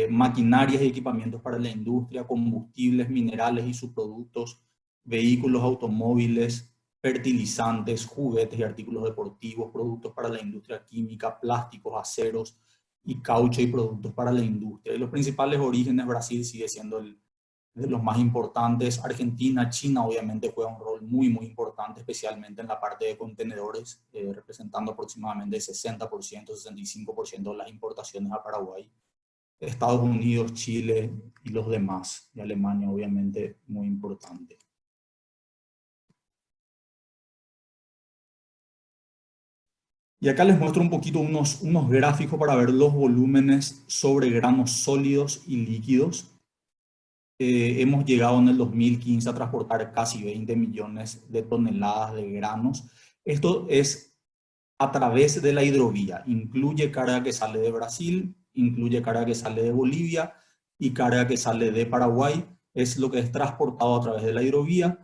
S4: maquinarias y equipamientos para la industria, combustibles, minerales y subproductos, vehículos, automóviles, fertilizantes, juguetes y artículos deportivos, productos para la industria química, plásticos, aceros y caucho y productos para la industria. Y los principales orígenes: Brasil sigue siendo de los más importantes. Argentina, China obviamente juega un rol muy, muy importante, especialmente en la parte de contenedores, representando aproximadamente 60%, 65% de las importaciones a Paraguay. Estados Unidos, Chile y los demás. Y Alemania obviamente muy importante. Y acá les muestro un poquito unos gráficos para ver los volúmenes sobre granos sólidos y líquidos. Hemos llegado en el 2015 a transportar casi 20 millones de toneladas de granos. Esto es a través de la hidrovía. Incluye carga que sale de Brasil, incluye carga que sale de Bolivia y carga que sale de Paraguay. Es lo que es transportado a través de la hidrovía.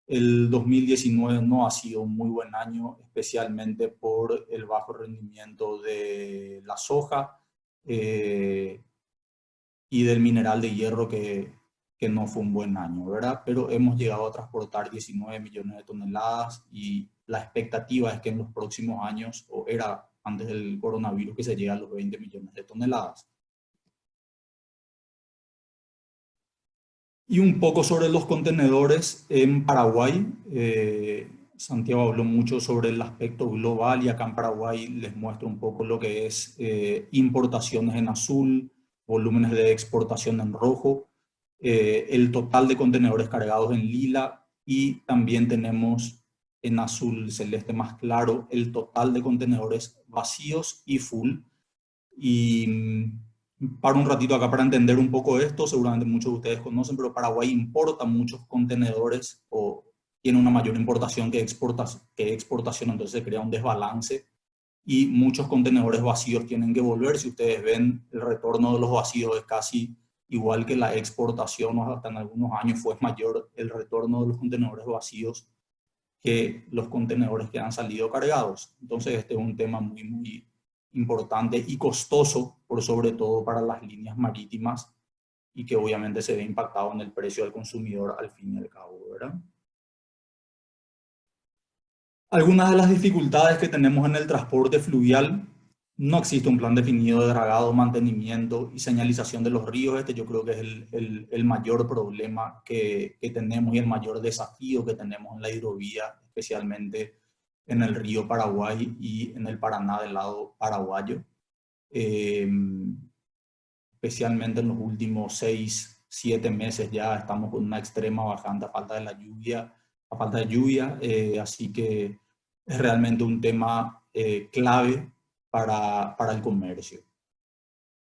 S4: El 2019 no ha sido un muy buen año, especialmente por el bajo rendimiento de la soja y del mineral de hierro, que no fue un buen año, ¿verdad? Pero hemos llegado a transportar 19 millones de toneladas y la expectativa es que en los próximos años, o era antes del coronavirus, que se llegue a los 20 millones de toneladas. Y un poco sobre los contenedores en Paraguay. Santiago habló mucho sobre el aspecto global y acá en Paraguay les muestro un poco lo que es importaciones en azul, volúmenes de exportación en rojo, el total de contenedores cargados en lila, y también tenemos en azul celeste más claro el total de contenedores vacíos y full. Y paro un ratito acá para entender un poco esto. Seguramente muchos de ustedes conocen, pero Paraguay importa muchos contenedores, o tiene una mayor importación que exportación, entonces se crea un desbalance y muchos contenedores vacíos tienen que volver. Si ustedes ven, el retorno de los vacíos es casi igual que la exportación, o hasta en algunos años fue mayor el retorno de los contenedores vacíos que los contenedores que han salido cargados. Entonces este es un tema muy, muy importante y costoso, por sobre todo para las líneas marítimas, y que obviamente se ve impactado en el precio al consumidor al fin y al cabo, ¿verdad? Algunas de las dificultades que tenemos en el transporte fluvial: no existe un plan definido de dragado, mantenimiento y señalización de los ríos. Este yo creo que es el mayor problema que tenemos y el mayor desafío que tenemos en la hidrovía, especialmente en el río Paraguay y en el Paraná del lado paraguayo. Especialmente en los últimos 6, 7 meses ya estamos con una extrema bajante a falta de lluvia, así que es realmente un tema clave para el comercio.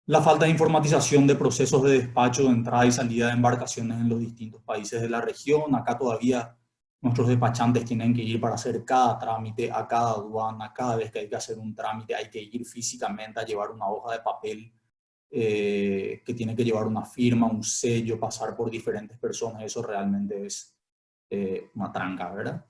S4: La falta de informatización de procesos de despacho, de entrada y salida de embarcaciones en los distintos países de la región. Acá todavía nuestros despachantes tienen que ir para hacer cada trámite a cada aduana. Cada vez que hay que hacer un trámite hay que ir físicamente a llevar una hoja de papel que tiene que llevar una firma, un sello, pasar por diferentes personas. Eso realmente es una tranca, ¿verdad?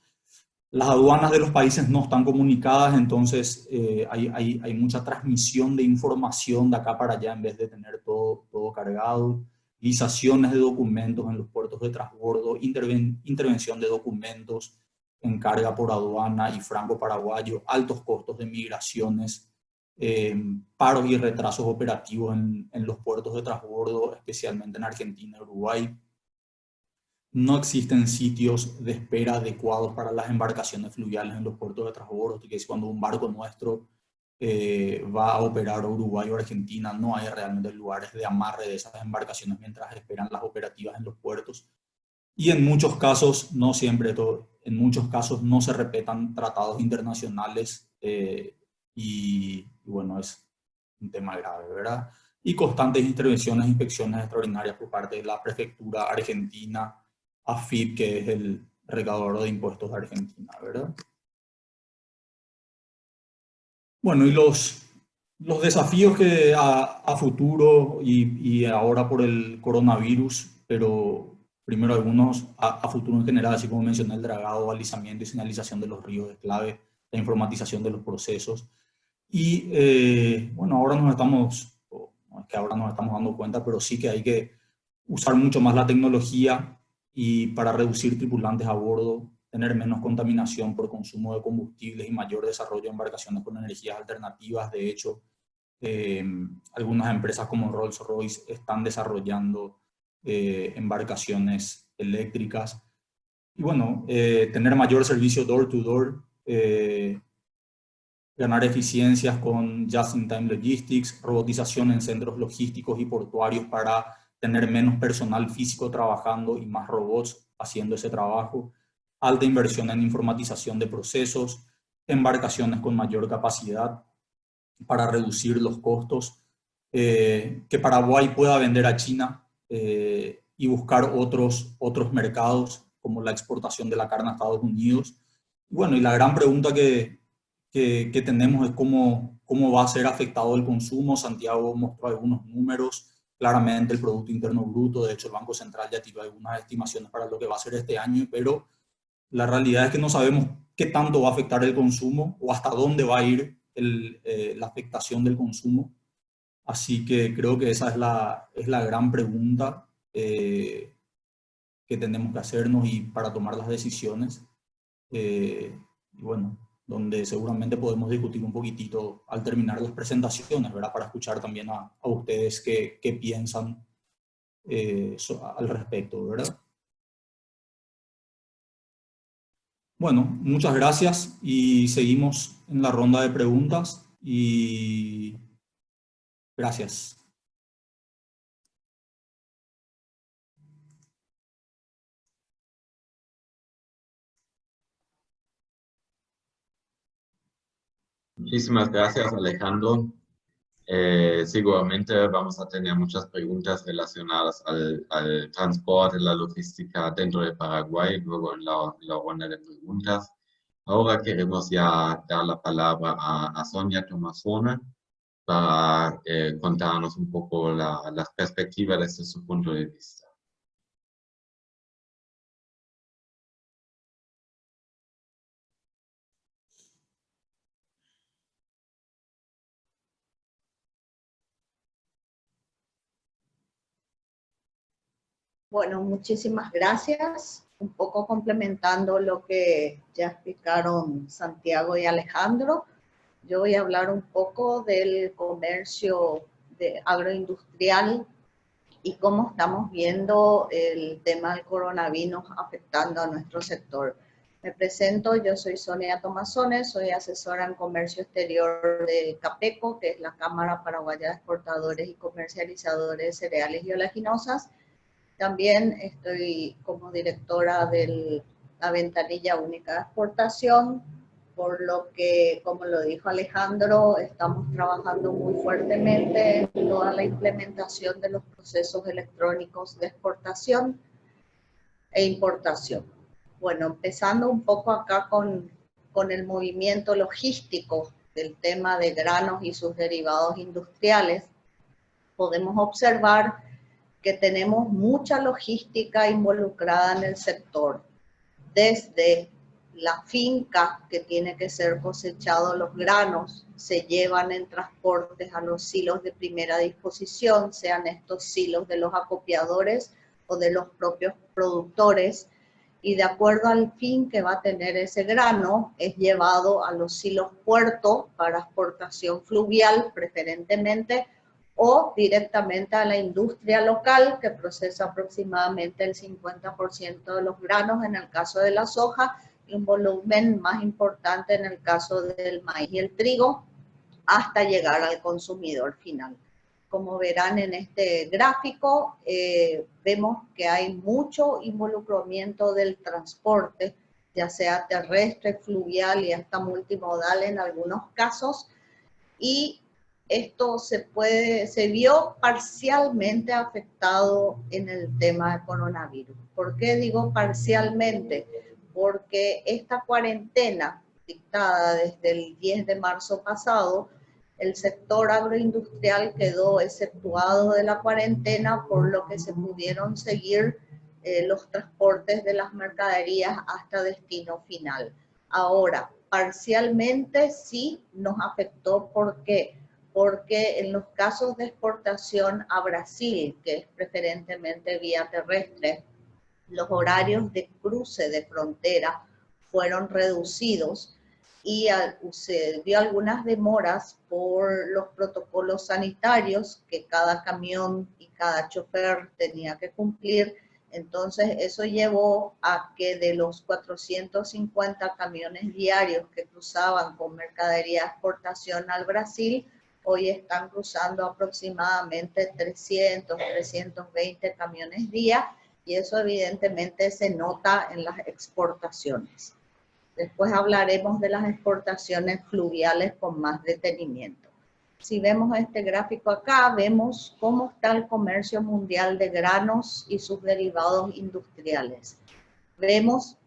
S4: Las aduanas de los países no están comunicadas, entonces hay mucha transmisión de información de acá para allá en vez de tener todo cargado. Lisaciones de documentos en los puertos de transbordo, intervención de documentos en carga por aduana y franco paraguayo, altos costos de migraciones, paros y retrasos operativos en los puertos de transbordo, especialmente en Argentina y Uruguay. No existen sitios de espera adecuados para las embarcaciones fluviales en los puertos de transbordo, que es cuando un barco nuestro va a operar a Uruguay o Argentina, no hay realmente lugares de amarre de esas embarcaciones mientras esperan las operativas en los puertos. Y en muchos casos, no siempre, en muchos casos no se respetan tratados internacionales y bueno, es un tema grave, ¿verdad? Y constantes intervenciones e inspecciones extraordinarias por parte de la prefectura argentina, AFIP, que es el recaudador de impuestos de Argentina, ¿verdad? Bueno, y los desafíos que a futuro y ahora por el coronavirus, pero primero algunos a futuro en general, así como mencioné, el dragado, balizamiento y señalización de los ríos es clave, la informatización de los procesos. Y bueno, ahora no es que ahora nos estamos dando cuenta, pero sí que hay que usar mucho más la tecnología y para reducir tripulantes a bordo, tener menos contaminación por consumo de combustibles y mayor desarrollo de embarcaciones con energías alternativas. De hecho, algunas empresas como Rolls-Royce están desarrollando embarcaciones eléctricas. Y bueno, tener mayor servicio door-to-door, ganar eficiencias con Just-in-Time Logistics, robotización en centros logísticos y portuarios para tener menos personal físico trabajando y más robots haciendo ese trabajo, alta inversión en informatización de procesos, embarcaciones con mayor capacidad para reducir los costos, que Paraguay pueda vender a China y buscar otros mercados como la exportación de la carne a Estados Unidos. Bueno, y la gran pregunta que tenemos es cómo va a ser afectado el consumo. Santiago mostró algunos números, claramente el Producto Interno Bruto, de hecho el Banco Central ya tiró algunas estimaciones para lo que va a ser este año, pero la realidad es que no sabemos qué tanto va a afectar el consumo o hasta dónde va a ir la afectación del consumo. Así que creo que esa es la gran pregunta que tenemos que hacernos y para tomar las decisiones. Y bueno, donde seguramente podemos discutir un poquitito al terminar las presentaciones, ¿verdad? Para escuchar también a ustedes qué piensan al respecto, ¿verdad? Bueno, muchas gracias y seguimos en la ronda de preguntas y gracias.
S1: Muchísimas gracias, Alejandro. Seguramente vamos a tener muchas preguntas relacionadas al transporte, la logística dentro de Paraguay, luego en la ronda de preguntas. Ahora queremos ya dar la palabra a Sonia Tomasone para contarnos un poco las perspectivas desde su punto de vista.
S5: Bueno, muchísimas gracias. Un poco complementando lo que ya explicaron Santiago y Alejandro, yo voy a hablar un poco del comercio agroindustrial y cómo estamos viendo el tema del coronavirus afectando a nuestro sector. Me presento, yo soy Sonia Tomazone, soy asesora en comercio exterior de CAPECO, que es la Cámara Paraguaya de Exportadores y Comercializadores de Cereales y Oleaginosas. También estoy como directora de la Ventanilla Única de Exportación, por lo que, como lo dijo Alejandro, estamos trabajando muy fuertemente en toda la implementación de los procesos electrónicos de exportación e importación. Bueno, empezando un poco acá con el movimiento logístico del tema de granos y sus derivados industriales, podemos observar que tenemos mucha logística involucrada en el sector, desde la finca que tiene que ser cosechado los granos, se llevan en transportes a los silos de primera disposición, sean estos silos de los acopiadores o de los propios productores, y de acuerdo al fin que va a tener ese grano, es llevado a los silos puerto para exportación fluvial preferentemente, o directamente a la industria local que procesa aproximadamente el 50% de los granos en el caso de la soja y un volumen más importante en el caso del maíz y el trigo, hasta llegar al consumidor final. Como verán en este gráfico, vemos que hay mucho involucramiento del transporte, ya sea terrestre, fluvial y hasta multimodal en algunos casos, y esto se vio parcialmente afectado en el tema de coronavirus. ¿Por qué digo parcialmente? Porque esta cuarentena dictada desde el 10 de marzo pasado, el sector agroindustrial quedó exceptuado de la cuarentena, por lo que se pudieron seguir los transportes de las mercaderías hasta destino final. Ahora, parcialmente sí nos afectó. ¿Por qué? Porque en los casos de exportación a Brasil, que es preferentemente vía terrestre, los horarios de cruce de frontera fueron reducidos y se dio algunas demoras por los protocolos sanitarios que cada camión y cada chofer tenía que cumplir. Entonces eso llevó a que de los 450 camiones diarios que cruzaban con mercadería de exportación al Brasil, hoy están cruzando aproximadamente 300, 320 camiones día, y eso evidentemente se nota en las exportaciones. Después hablaremos de las exportaciones fluviales con más detenimiento. Si vemos este gráfico acá, vemos cómo está el comercio mundial de granos y sus derivados industriales. Vemos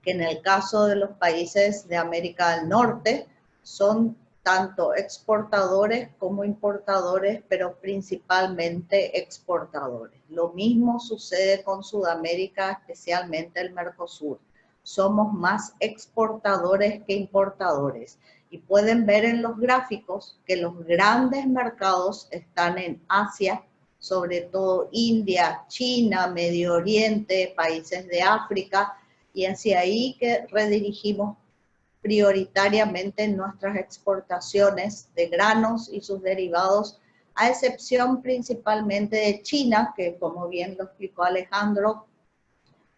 S5: que en el caso de los países de América del Norte son tanto exportadores como importadores, pero principalmente exportadores. Lo mismo sucede con Sudamérica, especialmente el Mercosur. Somos más exportadores que importadores. Y pueden ver en los gráficos que los grandes mercados están en Asia, sobre todo India, China, Medio Oriente, países de África, y hacia ahí que redirigimos prioritariamente nuestras exportaciones de granos y sus derivados, a excepción principalmente de China, que como bien lo explicó Alejandro,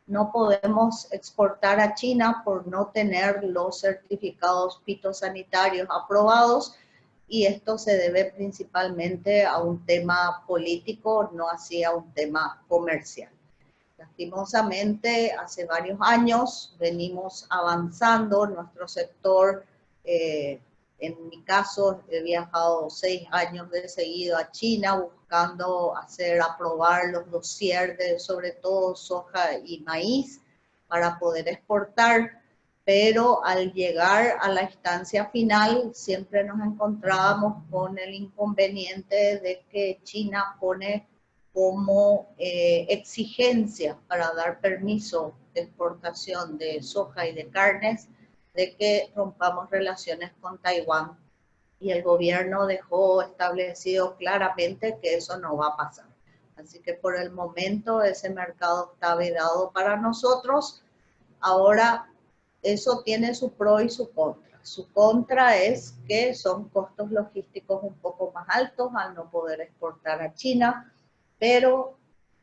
S5: no podemos exportar a China por no tener los certificados fitosanitarios aprobados, y esto se debe principalmente a un tema político, no así a un tema comercial. Lastimosamente, hace varios años venimos avanzando nuestro sector. En mi caso, he viajado 6 años de seguido a China buscando aprobar los dossiers de sobre todo soja y maíz para poder exportar, pero al llegar a la instancia final siempre nos encontrábamos con el inconveniente de que China pone como exigencia para dar permiso de exportación de soja y de carnes, de que rompamos relaciones con Taiwán. Y el gobierno dejó establecido claramente que eso no va a pasar. Así que por el momento ese mercado está vedado para nosotros. Ahora, eso tiene su pro y su contra. Su contra es que son costos logísticos un poco más altos al no poder exportar a China, pero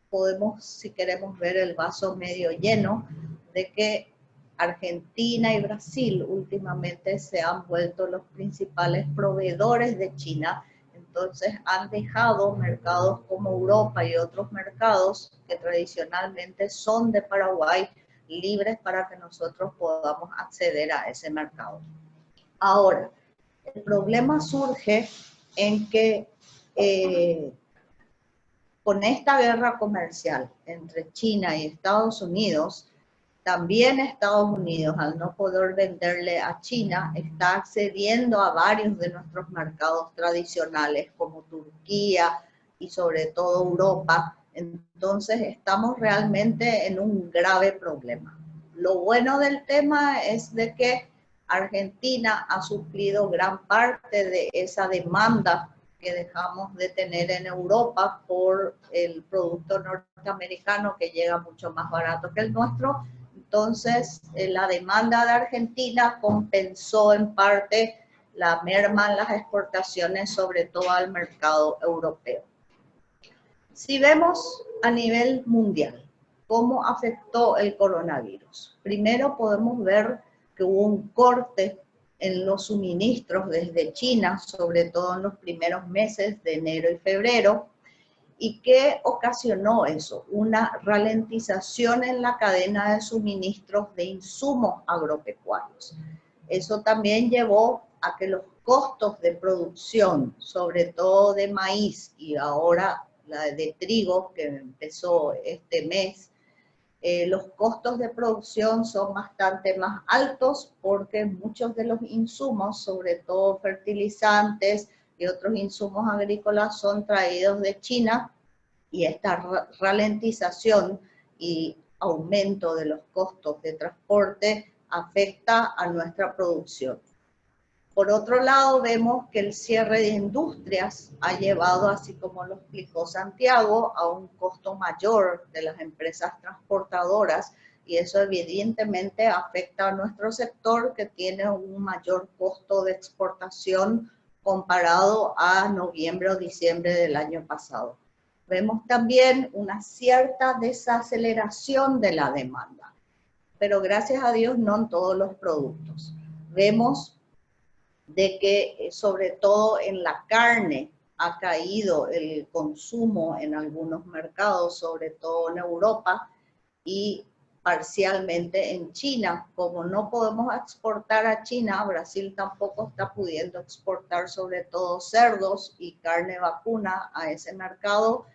S5: podemos, si queremos ver el vaso medio lleno, de que Argentina y Brasil últimamente se han vuelto los principales proveedores de China, entonces han dejado mercados como Europa y otros mercados que tradicionalmente son de Paraguay libres para que nosotros podamos acceder a ese mercado. Ahora, el problema surge en que con esta guerra comercial entre China y Estados Unidos, también Estados Unidos, al no poder venderle a China, está accediendo a varios de nuestros mercados tradicionales, como Turquía y sobre todo Europa. Entonces, estamos realmente en un grave problema. Lo bueno del tema es de que Argentina ha suplido gran parte de esa demanda que dejamos de tener en Europa por el producto norteamericano que llega mucho más barato que el nuestro. Entonces, la demanda de Argentina compensó en parte la merma en las exportaciones, sobre todo al mercado europeo. Si vemos a nivel mundial cómo afectó el coronavirus, primero podemos ver que hubo un corte en los suministros desde China, sobre todo en los primeros meses de enero y febrero. ¿Y qué ocasionó eso? Una ralentización en la cadena de suministros de insumos agropecuarios. Eso también llevó a que los costos de producción, sobre todo de maíz y ahora la de trigo, que empezó este mes, los costos de producción son bastante más altos porque muchos de los insumos, sobre todo fertilizantes y otros insumos agrícolas, son traídos de China, y esta ralentización y aumento de los costos de transporte afecta a nuestra producción. Por otro lado, vemos que el cierre de industrias ha llevado, así como lo explicó Santiago, a un costo mayor de las empresas transportadoras, y eso evidentemente afecta a nuestro sector, que tiene un mayor costo de exportación comparado a noviembre o diciembre del año pasado. Vemos también una cierta desaceleración de la demanda, pero gracias a Dios no en todos los productos. Vemos de que sobre todo en la carne ha caído el consumo en algunos mercados, sobre todo en Europa y parcialmente en China. Como no podemos exportar a China, Brasil tampoco está pudiendo exportar sobre todo cerdos y carne vacuna a ese mercado.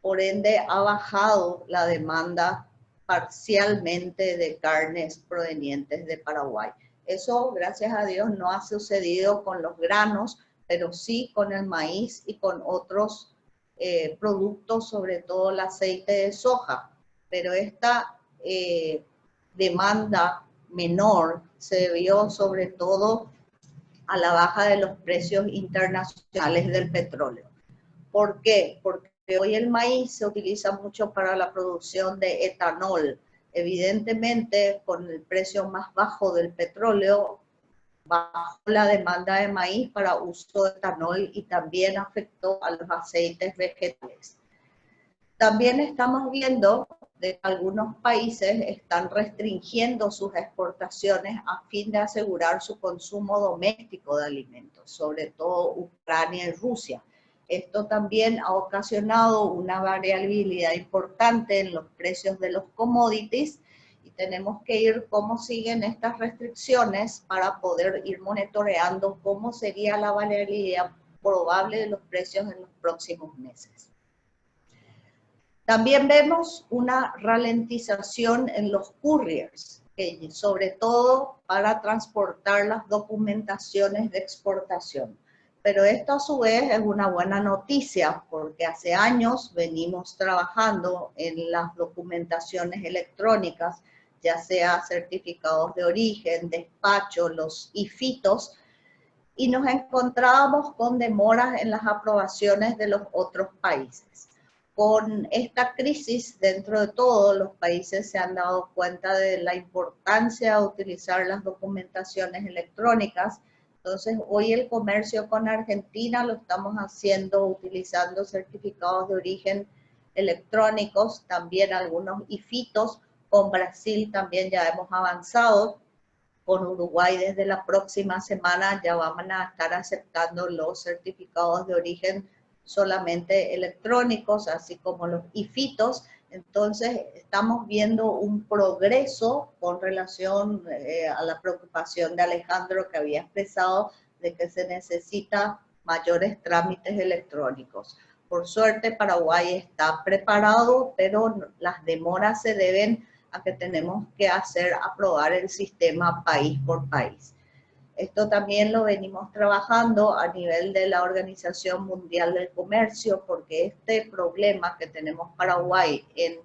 S5: Por ende, ha bajado la demanda parcialmente de carnes provenientes de Paraguay. Eso, gracias a Dios, no ha sucedido con los granos, pero sí con el maíz y con otros productos, sobre todo el aceite de soja. Pero esta demanda menor se debió sobre todo a la baja de los precios internacionales del petróleo. ¿Por qué? Porque hoy el maíz se utiliza mucho para la producción de etanol. Evidentemente, con el precio más bajo del petróleo, bajó la demanda de maíz para uso de etanol y también afectó a los aceites vegetales. También estamos viendo que algunos países están restringiendo sus exportaciones a fin de asegurar su consumo doméstico de alimentos, sobre todo Ucrania y Rusia. Esto también ha ocasionado una variabilidad importante en los precios de los commodities y tenemos que ir cómo siguen estas restricciones para poder ir monitoreando cómo sería la variabilidad probable de los precios en los próximos meses. También vemos una ralentización en los couriers, sobre todo para transportar las documentaciones de exportación. Pero esto a su vez es una buena noticia porque hace años venimos trabajando en las documentaciones electrónicas, ya sea certificados de origen, despacho, los IFITOS, y nos encontrábamos con demoras en las aprobaciones de los otros países. Con esta crisis, dentro de todo, los países se han dado cuenta de la importancia de utilizar las documentaciones electrónicas. Entonces, hoy el comercio con Argentina lo estamos haciendo utilizando certificados de origen electrónicos, también algunos IFITOS, Con Brasil también ya hemos avanzado. Con Uruguay desde la próxima semana ya van a estar aceptando los certificados de origen solamente electrónicos, así como los IFITOS. Entonces estamos viendo un progreso con relación a la preocupación de Alejandro que había expresado de que se necesita mayores trámites electrónicos. Por suerte Paraguay está preparado, pero las demoras se deben a que tenemos que hacer aprobar el sistema país por país. Esto también lo venimos trabajando a nivel de la Organización Mundial del Comercio, porque este problema que tenemos Paraguay en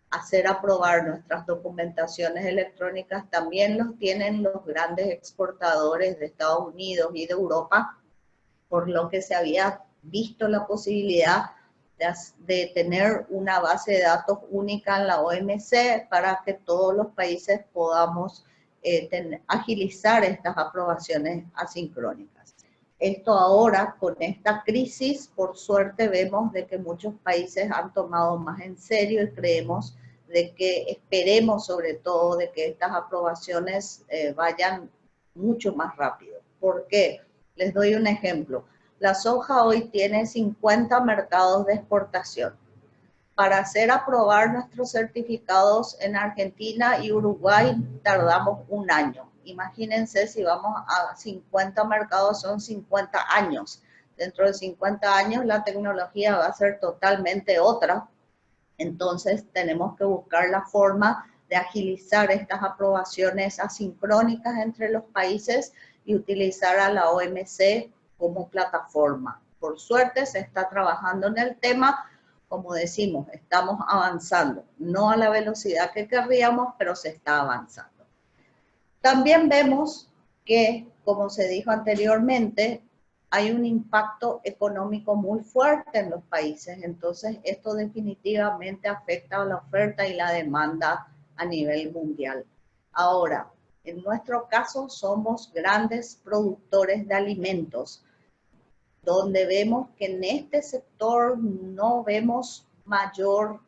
S5: hacer aprobar nuestras documentaciones electrónicas también los tienen los grandes exportadores de Estados Unidos y de Europa, por lo que se había visto la posibilidad de tener una base de datos única en la OMC para que todos los países podamos agilizar estas aprobaciones asincrónicas. Esto ahora, con esta crisis, por suerte vemos de que muchos países han tomado más en serio y creemos de que esperemos sobre todo de que estas aprobaciones vayan mucho más rápido. ¿Por qué? Les doy un ejemplo. La soja hoy tiene 50 mercados de exportación. Para hacer aprobar nuestros certificados en Argentina y Uruguay tardamos un año. Imagínense si vamos a 50 mercados, son 50 años. Dentro de 50 años la tecnología va a ser totalmente otra. Entonces tenemos que buscar la forma de agilizar estas aprobaciones asincrónicas entre los países y utilizar a la OMC como plataforma. Por suerte se está trabajando en el tema, como decimos, estamos avanzando, no a la velocidad que querríamos, pero se está avanzando. También vemos que, como se dijo anteriormente, hay un impacto económico muy fuerte en los países, entonces esto definitivamente afecta a la oferta y la demanda a nivel mundial. Ahora, en nuestro caso somos grandes productores de alimentos, donde vemos que en este sector no vemos mayor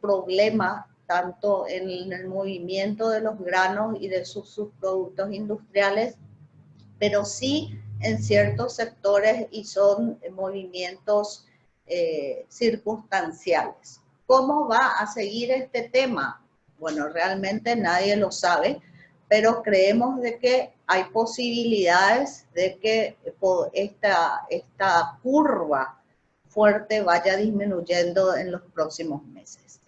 S5: problema tanto en el movimiento de los granos y de sus subproductos industriales, pero sí en ciertos sectores y son movimientos circunstanciales. ¿Cómo va a seguir este tema? Bueno, realmente nadie lo sabe, pero creemos de que hay posibilidades de que esta curva fuerte vaya disminuyendo en los próximos meses.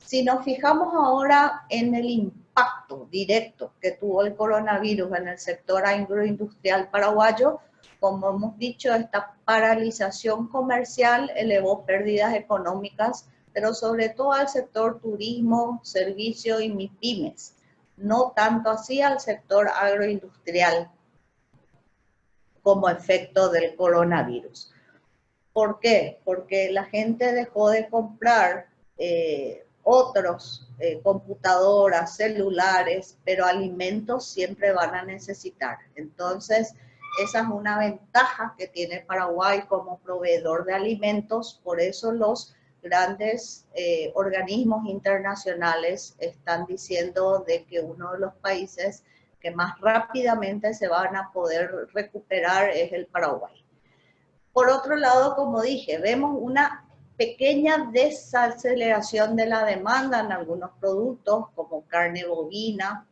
S5: Si nos fijamos ahora en el impacto directo que tuvo el coronavirus en el sector agroindustrial paraguayo, como hemos dicho, esta paralización comercial elevó pérdidas económicas, pero sobre todo al sector turismo, servicio y MIPYMES. No tanto así al sector agroindustrial como efecto del coronavirus. ¿Por qué? Porque la gente dejó de comprar computadoras, celulares, pero alimentos siempre van a necesitar. Entonces, esa es una ventaja que tiene Paraguay como proveedor de alimentos, por eso los grandes organismos internacionales están diciendo de que uno de los países que más rápidamente se van a poder recuperar es el Paraguay. Por otro lado, como dije, vemos una pequeña desaceleración de la demanda en algunos productos como carne bovina,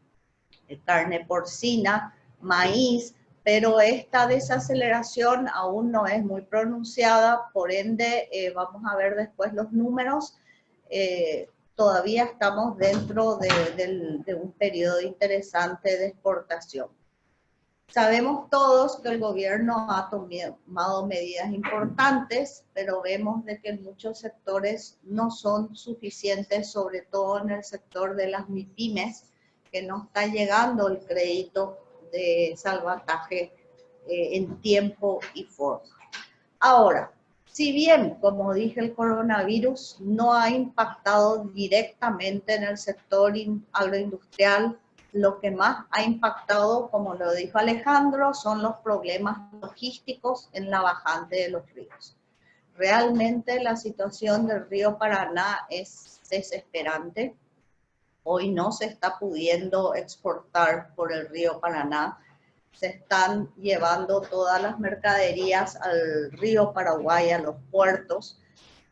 S5: carne porcina, maíz, pero esta desaceleración aún no es muy pronunciada, por ende vamos a ver después los números. Todavía estamos dentro de un periodo interesante de exportación. Sabemos todos que el gobierno ha tomado medidas importantes, pero vemos de que en muchos sectores no son suficientes, sobre todo en el sector de las MIPYMES, que no está llegando el crédito de salvataje en tiempo y forma. Ahora, si bien, como dije, el coronavirus no ha impactado directamente en el sector agroindustrial, lo que más ha impactado, como lo dijo Alejandro, son los problemas logísticos en la bajante de los ríos. Realmente la situación del río Paraná es desesperante. Hoy no se está pudiendo exportar por el río Paraná. Se están llevando todas las mercaderías al río Paraguay, a los puertos.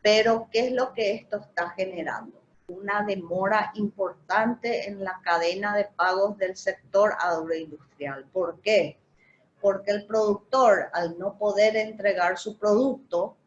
S5: Pero, ¿qué es lo que esto está generando? Una demora importante en la cadena de pagos del sector agroindustrial. ¿Por qué? Porque el productor, al no poder entregar su producto,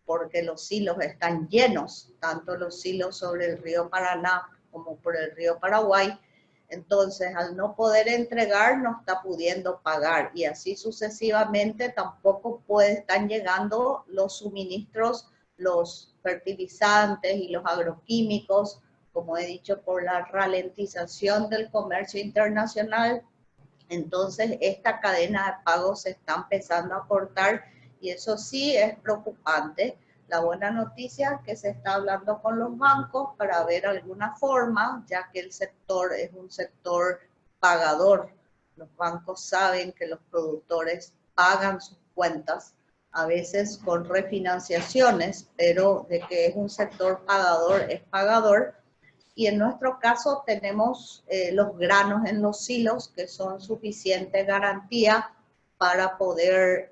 S5: porque los silos están llenos, tanto los silos sobre el río Paraná como por el río Paraguay, entonces al no poder entregar no está pudiendo pagar y así sucesivamente tampoco están llegando los suministros, los fertilizantes y los agroquímicos, como he dicho, por la ralentización del comercio internacional. Entonces esta cadena de pagos se está empezando a cortar y eso sí es preocupante. La buena noticia es que se está hablando con los bancos para ver alguna forma, ya que el sector es un sector pagador. Los bancos saben que los productores pagan sus cuentas, a veces con refinanciaciones, pero de que es un sector pagador, es pagador. Y en nuestro caso tenemos los granos en los silos que son suficiente garantía para poder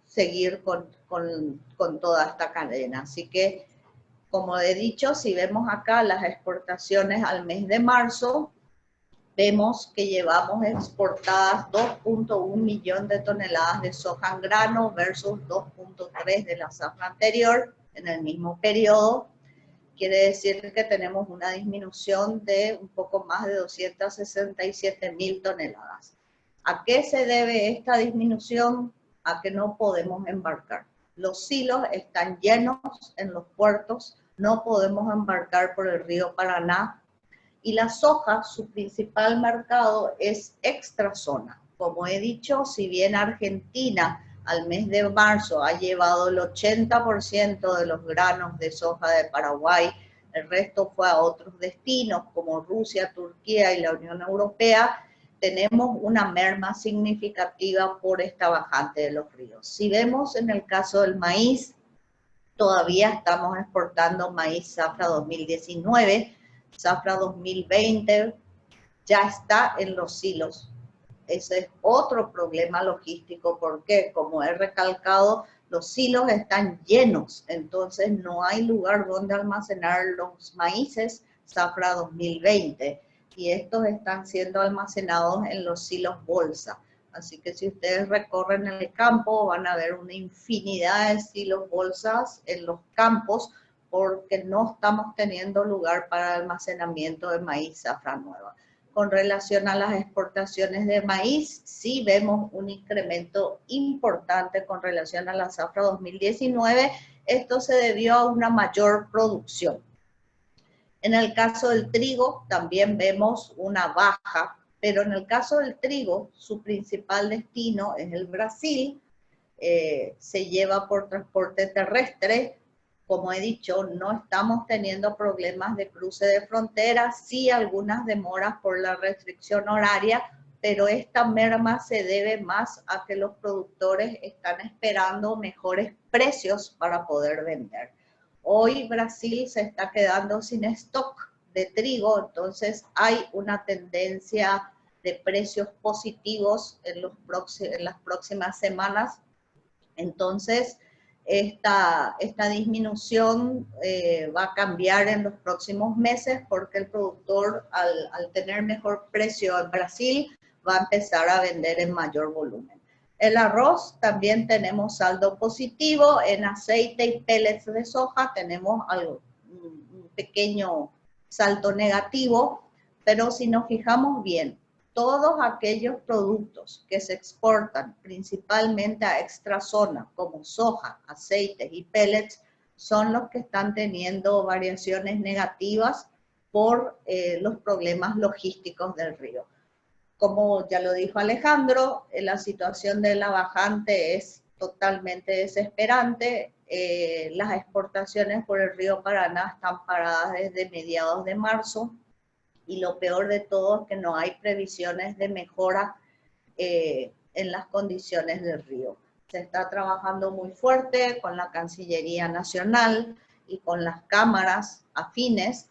S5: seguir con toda esta cadena. Así que, como he dicho, si vemos acá las exportaciones al mes de marzo, vemos que llevamos exportadas 2.1 millón de toneladas de soja en grano versus 2.3 de la zafra anterior en el mismo periodo. Quiere decir que tenemos una disminución de un poco más de 267.000 toneladas. ¿A qué se debe esta disminución? A que no podemos embarcar. Los silos están llenos en los puertos, no podemos embarcar por el río Paraná, y la soja, su principal mercado es extrazona. Como he dicho, si bien Argentina al mes de marzo ha llevado el 80% de los granos de soja de Paraguay, el resto fue a otros destinos como Rusia, Turquía y la Unión Europea, tenemos una merma significativa por esta bajante de los ríos. Si vemos en el caso del maíz, todavía estamos exportando maíz zafra 2019, zafra 2020 ya está en los silos. Ese es otro problema logístico porque, como he recalcado, los silos están llenos, entonces no hay lugar donde almacenar los maíces zafra 2020 y estos están siendo almacenados en los silos bolsa. Así que si ustedes recorren el campo van a ver una infinidad de silos bolsas en los campos porque no estamos teniendo lugar para almacenamiento de maíz zafra nueva. Con relación a las exportaciones de maíz, sí vemos un incremento importante con relación a la zafra 2019. Esto se debió a una mayor producción. En el caso del trigo también vemos una baja, pero en el caso del trigo, su principal destino es el Brasil, se lleva por transporte terrestre. Como he dicho, no estamos teniendo problemas de cruce de fronteras, sí algunas demoras por la restricción horaria, pero esta merma se debe más a que los productores están esperando mejores precios para poder vender. Hoy Brasil se está quedando sin stock de trigo, entonces hay una tendencia de precios positivos en las próximas semanas. Entonces, esta disminución va a cambiar en los próximos meses porque el productor, al tener mejor precio en Brasil, va a empezar a vender en mayor volumen. El arroz también tenemos saldo positivo, en aceite y pellets de soja tenemos un pequeño salto negativo, pero si nos fijamos bien, todos aquellos productos que se exportan principalmente a extrazona, como soja, aceites y pellets, son los que están teniendo variaciones negativas por los problemas logísticos del río. Como ya lo dijo Alejandro, la situación de la bajante es totalmente desesperante. Las exportaciones por el río Paraná están paradas desde mediados de marzo y lo peor de todo es que no hay previsiones de mejora en las condiciones del río. Se está trabajando muy fuerte con la Cancillería Nacional y con las cámaras afines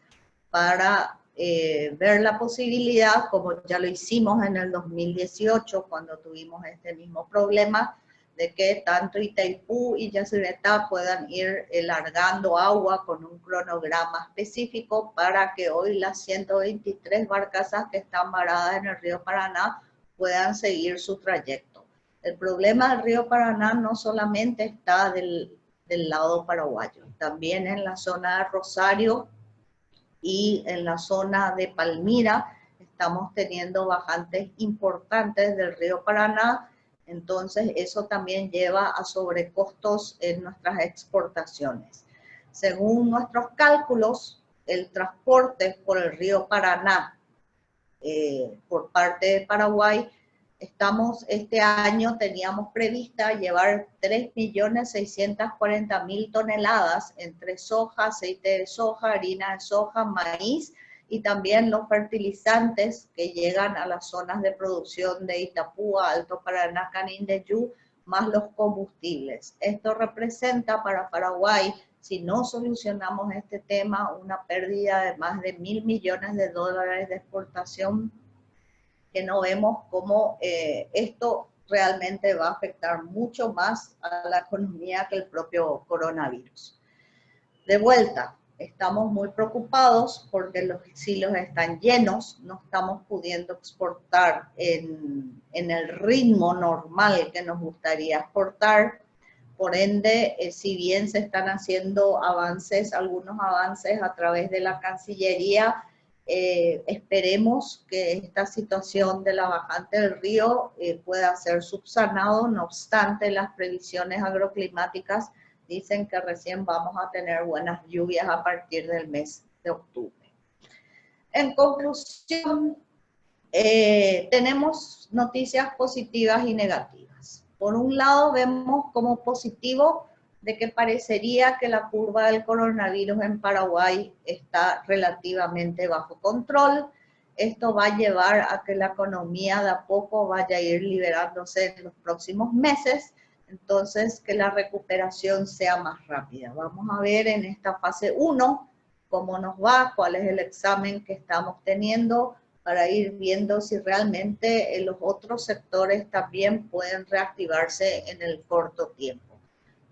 S5: para ver la posibilidad, como ya lo hicimos en el 2018 cuando tuvimos este mismo problema, de que tanto Itaipú y Yacyretá puedan ir largando agua con un cronograma específico para que hoy las 123 barcazas que están varadas en el río Paraná puedan seguir su trayecto. El problema del río Paraná no solamente está del lado paraguayo, también en la zona de Rosario y en la zona de Palmira estamos teniendo bajantes importantes del río Paraná, entonces eso también lleva a sobrecostos en nuestras exportaciones. Según nuestros cálculos, el transporte por el río Paraná por parte de Paraguay, este año teníamos prevista llevar 3.640.000 toneladas entre soja, aceite de soja, harina de soja, maíz y también los fertilizantes que llegan a las zonas de producción de Itapúa, Alto Paraná, Canindeyú, más los combustibles. Esto representa para Paraguay, si no solucionamos este tema, una pérdida de más de $1.000 millones de exportación, que no vemos cómo esto realmente va a afectar mucho más a la economía que el propio coronavirus. De vuelta, estamos muy preocupados porque los silos están llenos, no estamos pudiendo exportar en el ritmo normal que nos gustaría exportar. Por ende, si bien se están haciendo avances, algunos avances a través de la Cancillería, esperemos que esta situación de la bajante del río pueda ser subsanado. No obstante, las previsiones agroclimáticas dicen que recién vamos a tener buenas lluvias a partir del mes de octubre. En conclusión, tenemos noticias positivas y negativas. Por un lado, vemos como positivo de que parecería que la curva del coronavirus en Paraguay está relativamente bajo control. Esto va a llevar a que la economía de a poco vaya a ir liberándose en los próximos meses, entonces que la recuperación sea más rápida. Vamos a ver en esta fase 1 cómo nos va, cuál es el examen que estamos teniendo, para ir viendo si realmente los otros sectores también pueden reactivarse en el corto tiempo.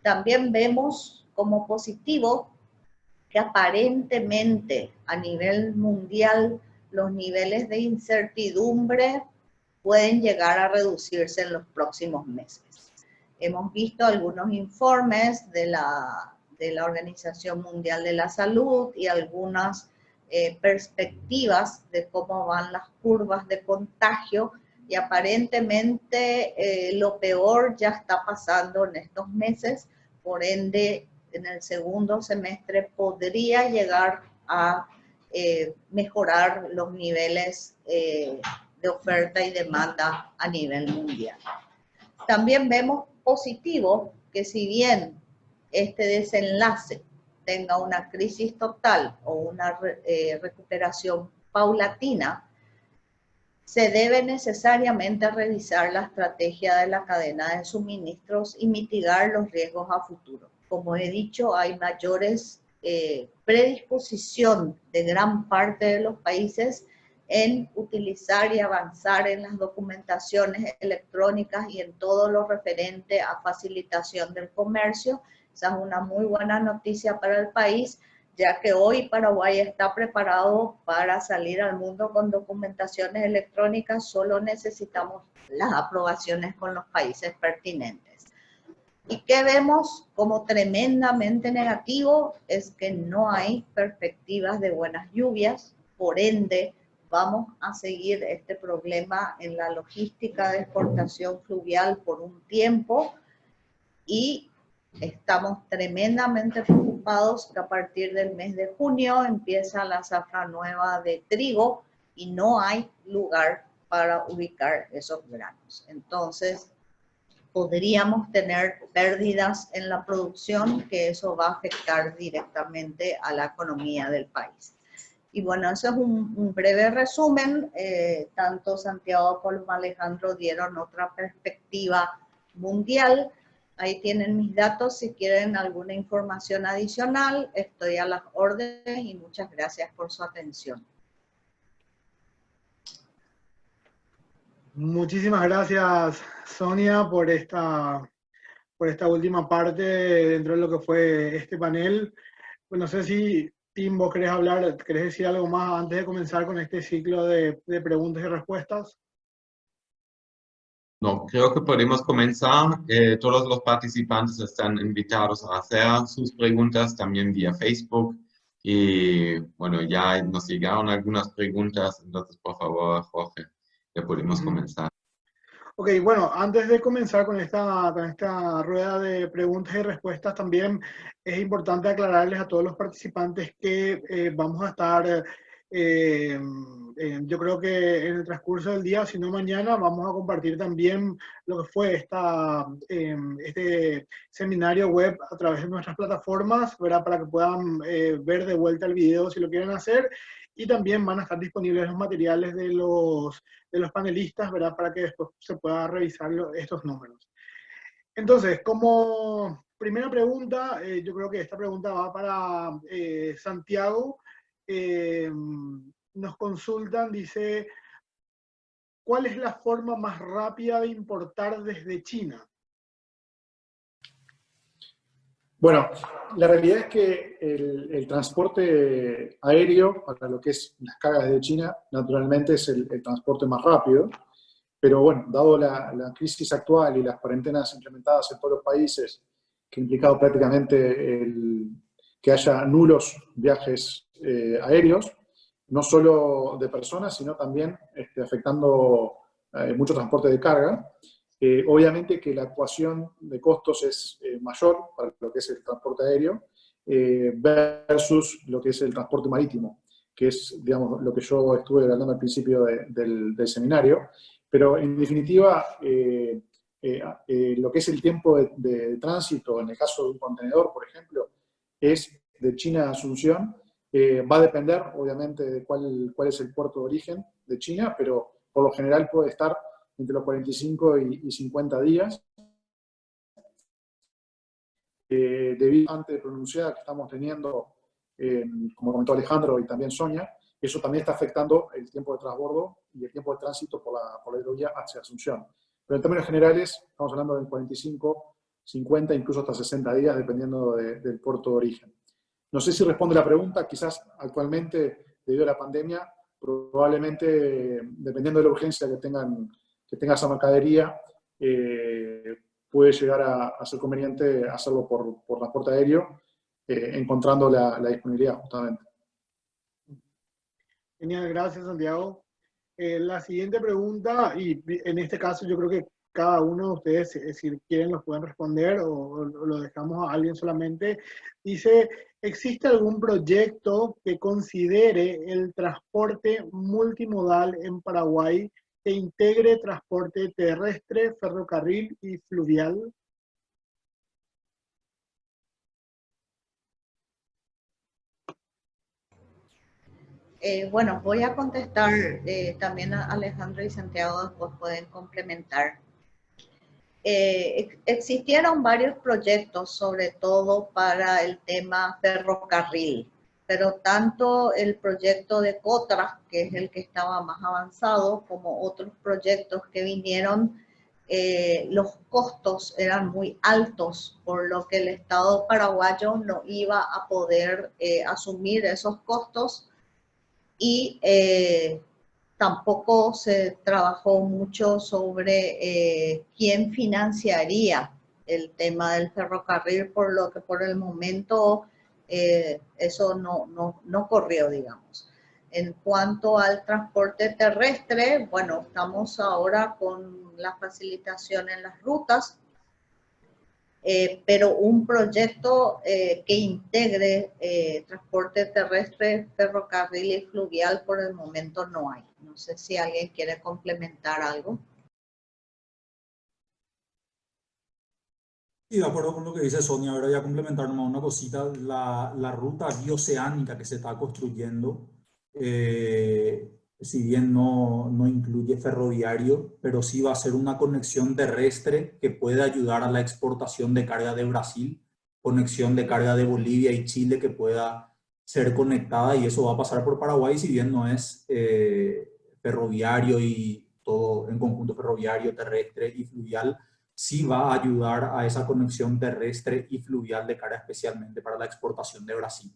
S5: También vemos como positivo que aparentemente a nivel mundial los niveles de incertidumbre pueden llegar a reducirse en los próximos meses. Hemos visto algunos informes de la Organización Mundial de la Salud y algunas perspectivas de cómo van las curvas de contagio, y aparentemente lo peor ya está pasando en estos meses. Por ende, en el segundo semestre podría llegar a mejorar los niveles de oferta y demanda a nivel mundial. También vemos positivo que si bien este desenlace tenga una crisis total o una recuperación paulatina, se debe necesariamente revisar la estrategia de la cadena de suministros y mitigar los riesgos a futuro. Como he dicho, hay mayores predisposición de gran parte de los países en utilizar y avanzar en las documentaciones electrónicas y en todo lo referente a facilitación del comercio. Esa es una muy buena noticia para el país, ya que hoy Paraguay está preparado para salir al mundo con documentaciones electrónicas, solo necesitamos las aprobaciones con los países pertinentes. ¿Y qué vemos como tremendamente negativo? Es que no hay perspectivas de buenas lluvias, por ende vamos a seguir este problema en la logística de exportación fluvial por un tiempo, y estamos tremendamente preocupados que a partir del mes de junio empieza la zafra nueva de trigo y no hay lugar para ubicar esos granos. Entonces, podríamos tener pérdidas en la producción, que eso va a afectar directamente a la economía del país. Y bueno, eso es un breve resumen. Tanto Santiago como Alejandro dieron otra perspectiva mundial. Ahí tienen mis datos si quieren alguna información adicional. Estoy a las órdenes y muchas gracias por su atención.
S3: Muchísimas gracias, Sonia, por esta última parte dentro de lo que fue este panel. Pues no sé si, Tim, vos querés decir algo más antes de comenzar con este ciclo de preguntas y respuestas.
S1: No, creo que podemos comenzar. Todos los participantes están invitados a hacer sus preguntas también vía Facebook. Y bueno, ya nos llegaron algunas preguntas, entonces por favor, Jorge, ya podemos comenzar.
S3: Ok, bueno, antes de comenzar con esta rueda de preguntas y respuestas, también es importante aclararles a todos los participantes que vamos a estar, yo creo que en el transcurso del día, si no mañana, vamos a compartir también lo que fue este seminario web a través de nuestras plataformas, ¿verdad? Para que puedan ver de vuelta el video si lo quieren hacer. Y también van a estar disponibles los materiales de los panelistas, ¿verdad? Para que después se pueda revisar estos números. Entonces, como primera pregunta, yo creo que esta pregunta va para Santiago. Nos consultan, dice, ¿cuál es la forma más rápida de importar desde China?
S2: Bueno, la realidad es que el transporte aéreo, para lo que es las cargas de China, naturalmente es el transporte más rápido, pero bueno, dado la crisis actual y las cuarentenas implementadas en todos los países, que ha implicado prácticamente que haya nulos viajes aéreos, no solo de personas, sino también afectando mucho transporte de carga. Obviamente que la ecuación de costos es mayor para lo que es el transporte aéreo versus lo que es el transporte marítimo, que es, digamos, lo que yo estuve hablando al principio del seminario. Pero en definitiva, lo que es el tiempo de tránsito, en el caso de un contenedor, por ejemplo, es de China a Asunción. Va a depender, obviamente, de cuál es el puerto de origen de China, pero por lo general puede estar entre los 45 y 50 días. Debido a la antes pronunciada que estamos teniendo, como comentó Alejandro y también Sonia, eso también está afectando el tiempo de transbordo y el tiempo de tránsito por la hidrovía hacia Asunción. Pero en términos generales, estamos hablando de 45, 50, incluso hasta 60 días, dependiendo del puerto de origen. No sé si responde la pregunta, quizás actualmente, debido a la pandemia, probablemente, dependiendo de la urgencia que tenga esa mercadería, puede llegar a ser conveniente hacerlo por transporte aéreo, encontrando la disponibilidad justamente.
S3: Genial, gracias Santiago. La siguiente pregunta, y en este caso yo creo que cada uno de ustedes, si quieren, los pueden responder o lo dejamos a alguien solamente. Dice, ¿existe algún proyecto que considere el transporte multimodal en Paraguay que integre transporte terrestre, ferrocarril y fluvial?
S5: Bueno, voy a contestar también a Alejandro y Santiago, después pueden complementar. Existieron varios proyectos, sobre todo para el tema ferrocarril, pero tanto el proyecto de Cotra, que es el que estaba más avanzado, como otros proyectos que vinieron, los costos eran muy altos, por lo que el Estado paraguayo no iba a poder asumir esos costos y tampoco se trabajó mucho sobre quién financiaría el tema del ferrocarril, por lo que por el momento eso no corrió, digamos. En cuanto al transporte terrestre, bueno, estamos ahora con la facilitación en las rutas, pero un proyecto que integre transporte terrestre, ferrocarril y fluvial por el momento no hay. No sé si alguien quiere complementar algo.
S4: Y de acuerdo con lo que dice Sonia, ahora voy a complementar nomás una cosita, la ruta bioceánica que se está construyendo si bien no incluye ferroviario, pero sí va a ser una conexión terrestre que puede ayudar a la exportación de carga de Brasil, conexión de carga de Bolivia y Chile que pueda ser conectada, y eso va a pasar por Paraguay, si bien no es ferroviario y todo en conjunto ferroviario, terrestre y fluvial, sí va a ayudar a esa conexión terrestre y fluvial de cara especialmente para la exportación de Brasil.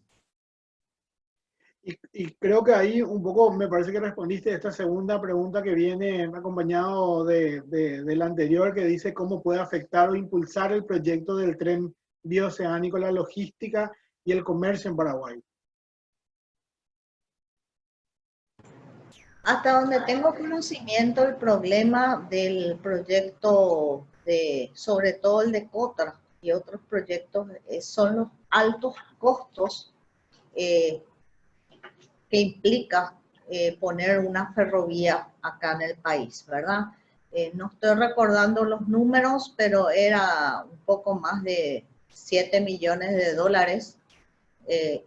S3: Y creo que ahí un poco me parece que respondiste a esta segunda pregunta que viene acompañado de la anterior, que dice cómo puede afectar o impulsar el proyecto del tren bioceánico, la logística y el comercio en Paraguay.
S5: Hasta donde tengo conocimiento, el problema del proyecto, sobre todo el de Cotra y otros proyectos, son los altos costos que implica poner una ferrovía acá en el país, ¿verdad? No estoy recordando los números, pero era un poco más de 7 millones de dólares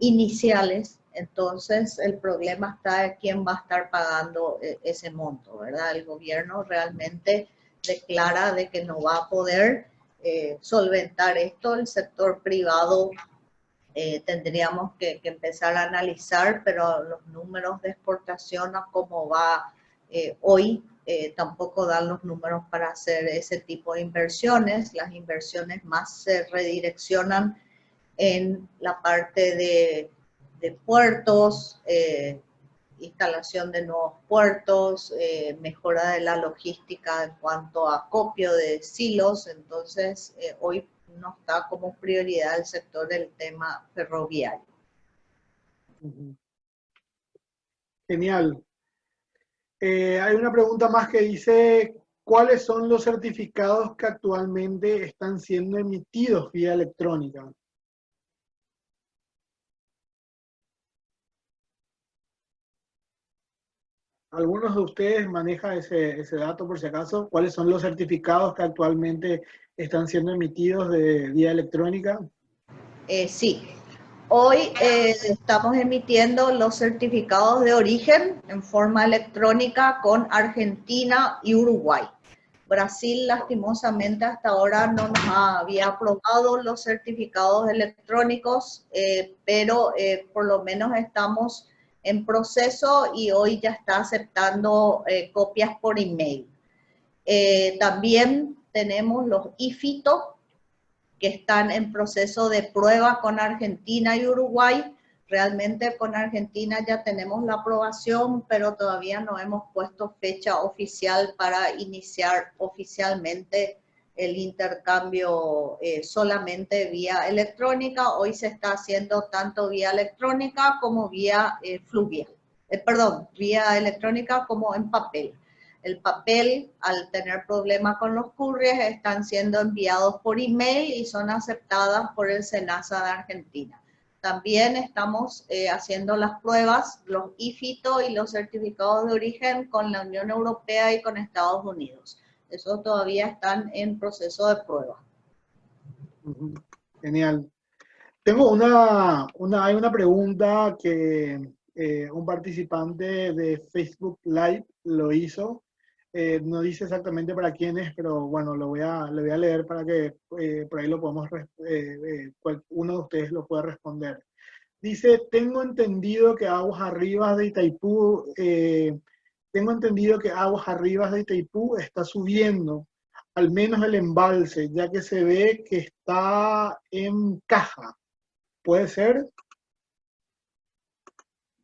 S5: iniciales. Entonces, el problema está de quién va a estar pagando ese monto, ¿verdad? El gobierno realmente declara de que no va a poder solventar esto. El sector privado tendríamos que empezar a analizar, pero los números de exportación a cómo va hoy tampoco dan los números para hacer ese tipo de inversiones. Las inversiones más se redireccionan en la parte de puertos, instalación de nuevos puertos, mejora de la logística en cuanto a acopio de silos. Entonces, hoy no está como prioridad el sector del tema ferroviario.
S3: Genial. Hay una pregunta más que dice, ¿cuáles son los certificados que actualmente están siendo emitidos vía electrónica? ¿Algunos de ustedes manejan ese dato por si acaso? ¿Cuáles son los certificados que actualmente están siendo emitidos de vía electrónica?
S5: Sí, hoy estamos emitiendo los certificados de origen en forma electrónica con Argentina y Uruguay. Brasil, lastimosamente, hasta ahora no nos había aprobado los certificados electrónicos, pero por lo menos estamos en proceso y hoy ya está aceptando copias por email. También tenemos los IFITO, que están en proceso de prueba con Argentina y Uruguay. Realmente con Argentina ya tenemos la aprobación, pero todavía no hemos puesto fecha oficial para iniciar oficialmente el intercambio solamente vía electrónica. Hoy se está haciendo tanto vía electrónica como vía fluvial. Vía electrónica como en papel. El papel, al tener problemas con los couriers, están siendo enviados por email y son aceptadas por el SENASA de Argentina. También estamos haciendo las pruebas, los IFITO y los certificados de origen con la Unión Europea y con Estados Unidos. Esos todavía están en proceso de prueba.
S3: Genial. Tengo hay una pregunta que un participante de Facebook Live lo hizo. No dice exactamente para quién es, pero bueno, le voy a leer para que por ahí lo podamos, uno de ustedes lo pueda responder. Dice, tengo entendido que Aguas Arribas de Itaipú está subiendo, al menos el embalse, ya que se ve que está en caja. ¿Puede ser?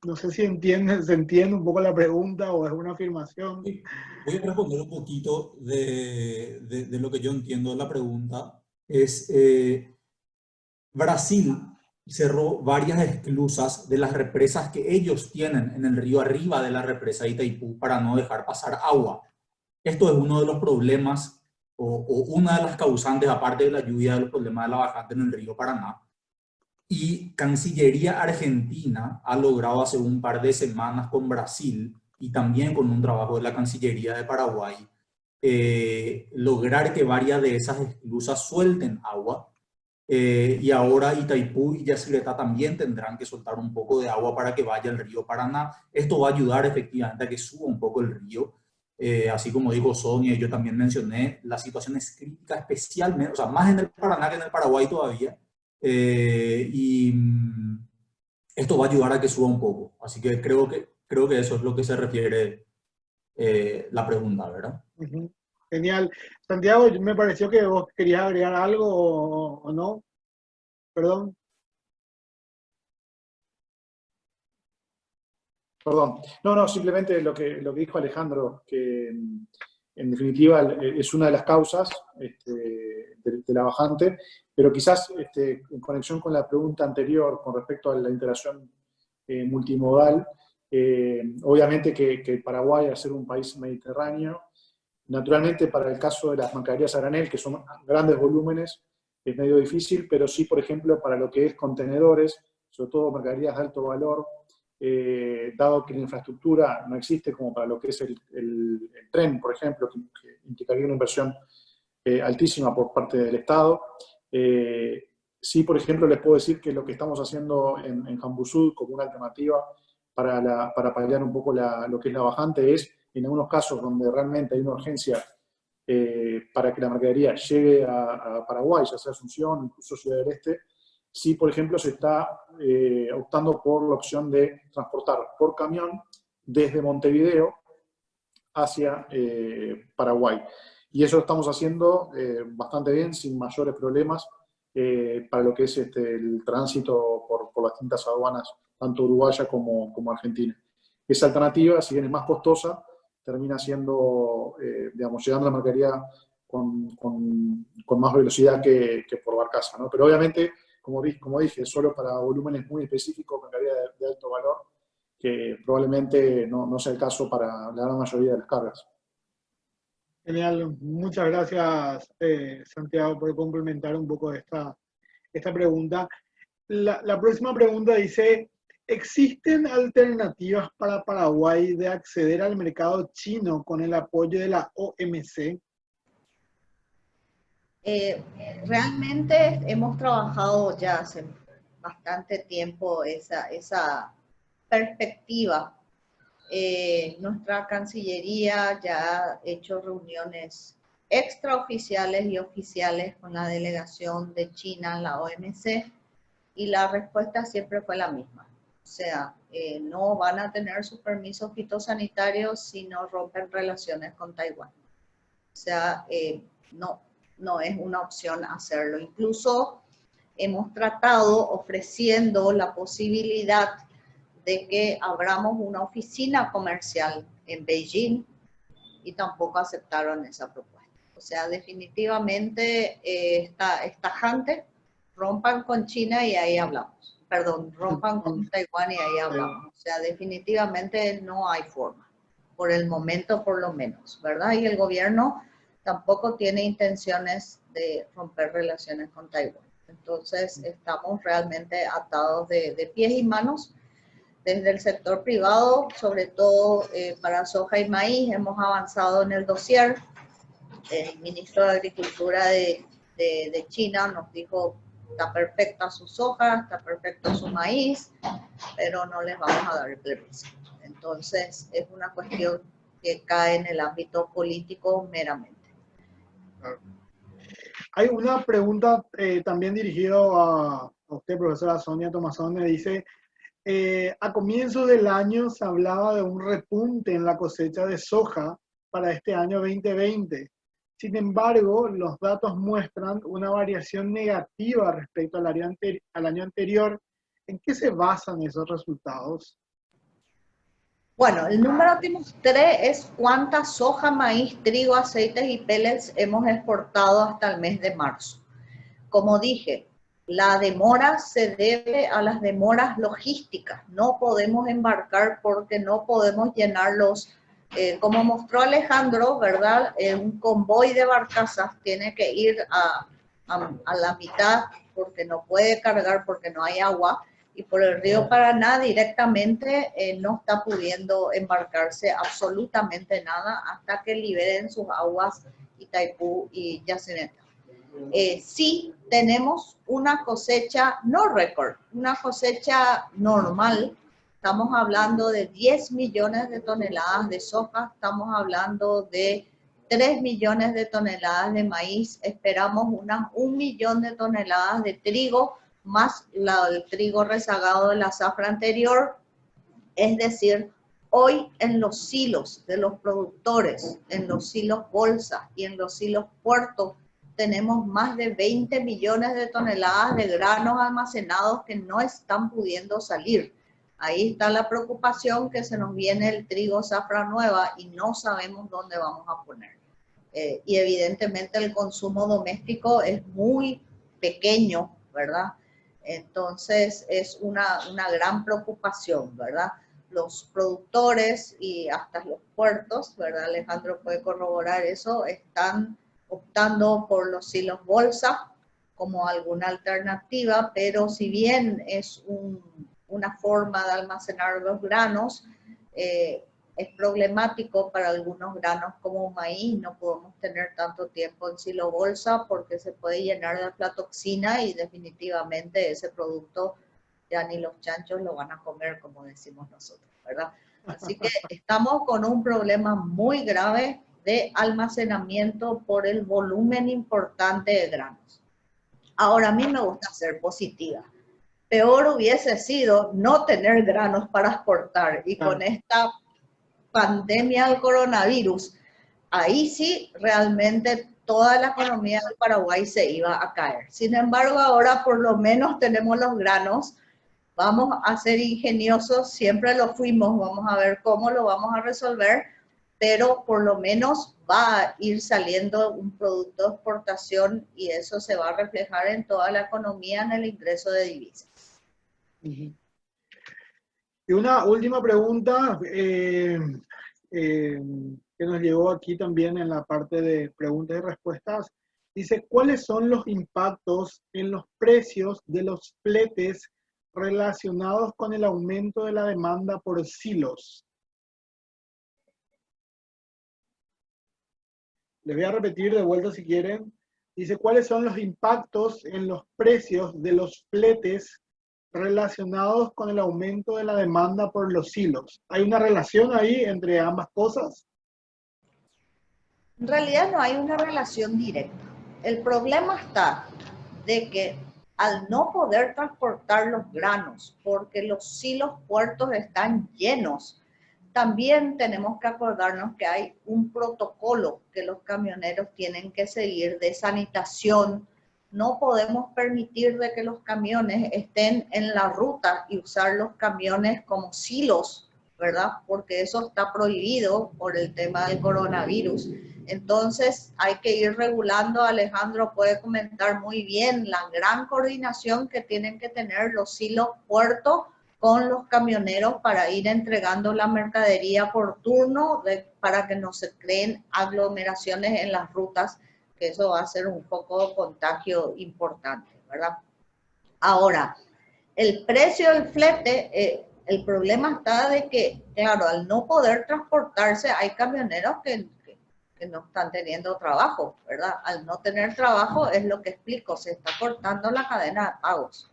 S3: No sé si se entiende un poco la pregunta o es una afirmación.
S4: Sí. Voy a responder un poquito de lo que yo entiendo de la pregunta. Brasil cerró varias esclusas de las represas que ellos tienen en el río arriba de la represa de Itaipú para no dejar pasar agua. Esto es uno de los problemas o una de las causantes, aparte de la lluvia, de los problemas de la bajante en el río Paraná. Y Cancillería Argentina ha logrado hace un par de semanas con Brasil y también con un trabajo de la Cancillería de Paraguay, lograr que varias de esas esclusas suelten agua y ahora Itaipú y Yacyretá también tendrán que soltar un poco de agua para que vaya al río Paraná. Esto va a ayudar efectivamente a que suba un poco el río. Así como dijo Sonia y yo también mencioné, la situación es crítica especialmente, o sea, más en el Paraná que en el Paraguay todavía. Y esto va a ayudar a que suba un poco. Así que creo que eso es lo que se refiere la pregunta, ¿verdad?
S3: Ujú. Genial. Santiago, me pareció que vos querías agregar algo o no. Perdón.
S2: Perdón. No, simplemente lo que dijo Alejandro, que en definitiva es una de las causas de la bajante, pero quizás en conexión con la pregunta anterior con respecto a la interacción multimodal, obviamente que Paraguay, al ser un país mediterráneo, naturalmente para el caso de las mercaderías a granel, que son grandes volúmenes, es medio difícil, pero sí, por ejemplo, para lo que es contenedores, sobre todo mercaderías de alto valor, dado que la infraestructura no existe como para lo que es el tren, por ejemplo, que implicaría una inversión altísima por parte del Estado. Sí, por ejemplo, les puedo decir que lo que estamos haciendo en Jambu Sud como una alternativa para paliar un poco lo que es la bajante es, en algunos casos donde realmente hay una urgencia para que la mercadería llegue a Paraguay, ya sea Asunción, incluso Ciudad del Este, sí, por ejemplo, se está optando por la opción de transportar por camión desde Montevideo hacia Paraguay. Y eso lo estamos haciendo bastante bien, sin mayores problemas, para lo que es el tránsito por las distintas aduanas, tanto uruguaya como argentina. Esa alternativa, si bien es más costosa, termina siendo, digamos, llegando la mercadería con más velocidad que por barcaza, ¿no? Pero obviamente, como dije, solo para volúmenes muy específicos, mercadería de alto valor, que probablemente no sea el caso para la gran mayoría de las cargas.
S3: Genial. Muchas gracias, Santiago, por complementar un poco esta pregunta. La próxima pregunta dice, ¿existen alternativas para Paraguay de acceder al mercado chino con el apoyo de la OMC?
S5: Realmente hemos trabajado ya hace bastante tiempo esa perspectiva. Nuestra Cancillería ya ha hecho reuniones extraoficiales y oficiales con la delegación de China en la OMC y la respuesta siempre fue la misma. O sea, no van a tener sus permisos fitosanitarios si no rompen relaciones con Taiwán. O sea, no es una opción hacerlo. Incluso hemos tratado ofreciendo la posibilidad de que abramos una oficina comercial en Beijing y tampoco aceptaron esa propuesta. O sea, definitivamente es tajante, rompan con China y ahí hablamos. Perdón, rompan con Taiwán y ahí hablamos. O sea, definitivamente no hay forma, por el momento por lo menos, ¿verdad? Y el gobierno tampoco tiene intenciones de romper relaciones con Taiwán. Entonces, estamos realmente atados de pies y manos. Desde el sector privado, sobre todo para soja y maíz, hemos avanzado en el dossier. El ministro de Agricultura de China nos dijo, está perfecta su soja, está perfecto su maíz, pero no les vamos a dar el permiso. Entonces, es una cuestión que cae en el ámbito político meramente.
S3: Hay una pregunta también dirigida a usted, profesora Sonia Tomazón, me dice, a comienzos del año se hablaba de un repunte en la cosecha de soja para este año 2020. Sin embargo, los datos muestran una variación negativa respecto al año anterior. ¿En qué se basan esos resultados?
S5: Bueno, el número que mostré es cuánta soja, maíz, trigo, aceites y pellets hemos exportado hasta el mes de marzo. Como dije, la demora se debe a las demoras logísticas. No podemos embarcar porque no podemos llenarlos. Como mostró Alejandro, ¿verdad? Un convoy de barcazas tiene que ir a la mitad porque no puede cargar, porque no hay agua. Y por el río Paraná directamente no está pudiendo embarcarse absolutamente nada hasta que liberen sus aguas Itaipú y Yacyretá. sí tenemos una cosecha no récord, una cosecha normal. Estamos hablando de 10 millones de toneladas de soja, estamos hablando de 3 millones de toneladas de maíz, esperamos unas 1 millón de toneladas de trigo, más el trigo rezagado de la zafra anterior. Es decir, hoy en los silos de los productores, en los silos bolsa y en los silos puertos, tenemos más de 20 millones de toneladas de granos almacenados que no están pudiendo salir. Ahí está la preocupación que se nos viene el trigo zafra nueva y no sabemos dónde vamos a poner. Y evidentemente el consumo doméstico es muy pequeño, ¿verdad? Entonces es una gran preocupación, ¿verdad? Los productores y hasta los puertos, ¿verdad? Alejandro puede corroborar eso, están optando por los silos bolsa como alguna alternativa, pero si bien es una forma de almacenar los granos, es problemático para algunos granos como maíz. No podemos tener tanto tiempo en silo bolsa porque se puede llenar de aflatoxina y definitivamente ese producto ya ni los chanchos lo van a comer, como decimos nosotros, ¿verdad? Así que estamos con un problema muy grave de almacenamiento por el volumen importante de granos. Ahora, a mí me gusta ser positiva. Peor hubiese sido no tener granos para exportar y con esta pandemia del coronavirus, ahí sí realmente toda la economía del Paraguay se iba a caer. Sin embargo, ahora por lo menos tenemos los granos, vamos a ser ingeniosos, siempre lo fuimos, vamos a ver cómo lo vamos a resolver, pero por lo menos va a ir saliendo un producto de exportación y eso se va a reflejar en toda la economía, en el ingreso de divisas.
S3: Y una última pregunta que nos llegó aquí también en la parte de preguntas y respuestas. Dice, ¿cuáles son los impactos en los precios de los fletes relacionados con el aumento de la demanda por silos? Les voy a repetir de vuelta si quieren. Dice, ¿cuáles son los impactos en los precios de los fletes relacionados con el aumento de la demanda por los silos? ¿Hay una relación ahí entre ambas cosas?
S5: En realidad no hay una relación directa. El problema está de que al no poder transportar los granos, porque los silos puertos están llenos, también tenemos que acordarnos que hay un protocolo que los camioneros tienen que seguir de sanitación. No podemos permitir de que los camiones estén en la ruta y usar los camiones como silos, ¿verdad? Porque eso está prohibido por el tema del coronavirus. Entonces hay que ir regulando. Alejandro puede comentar muy bien la gran coordinación que tienen que tener los silos puertos con los camioneros para ir entregando la mercadería por turno para que no se creen aglomeraciones en las rutas, que eso va a ser un foco de contagio importante, ¿verdad? Ahora, el precio del flete, el problema está de que, claro, al no poder transportarse, hay camioneros que no están teniendo trabajo, ¿verdad? Al no tener trabajo, es lo que explico, se está cortando la cadena de pagos.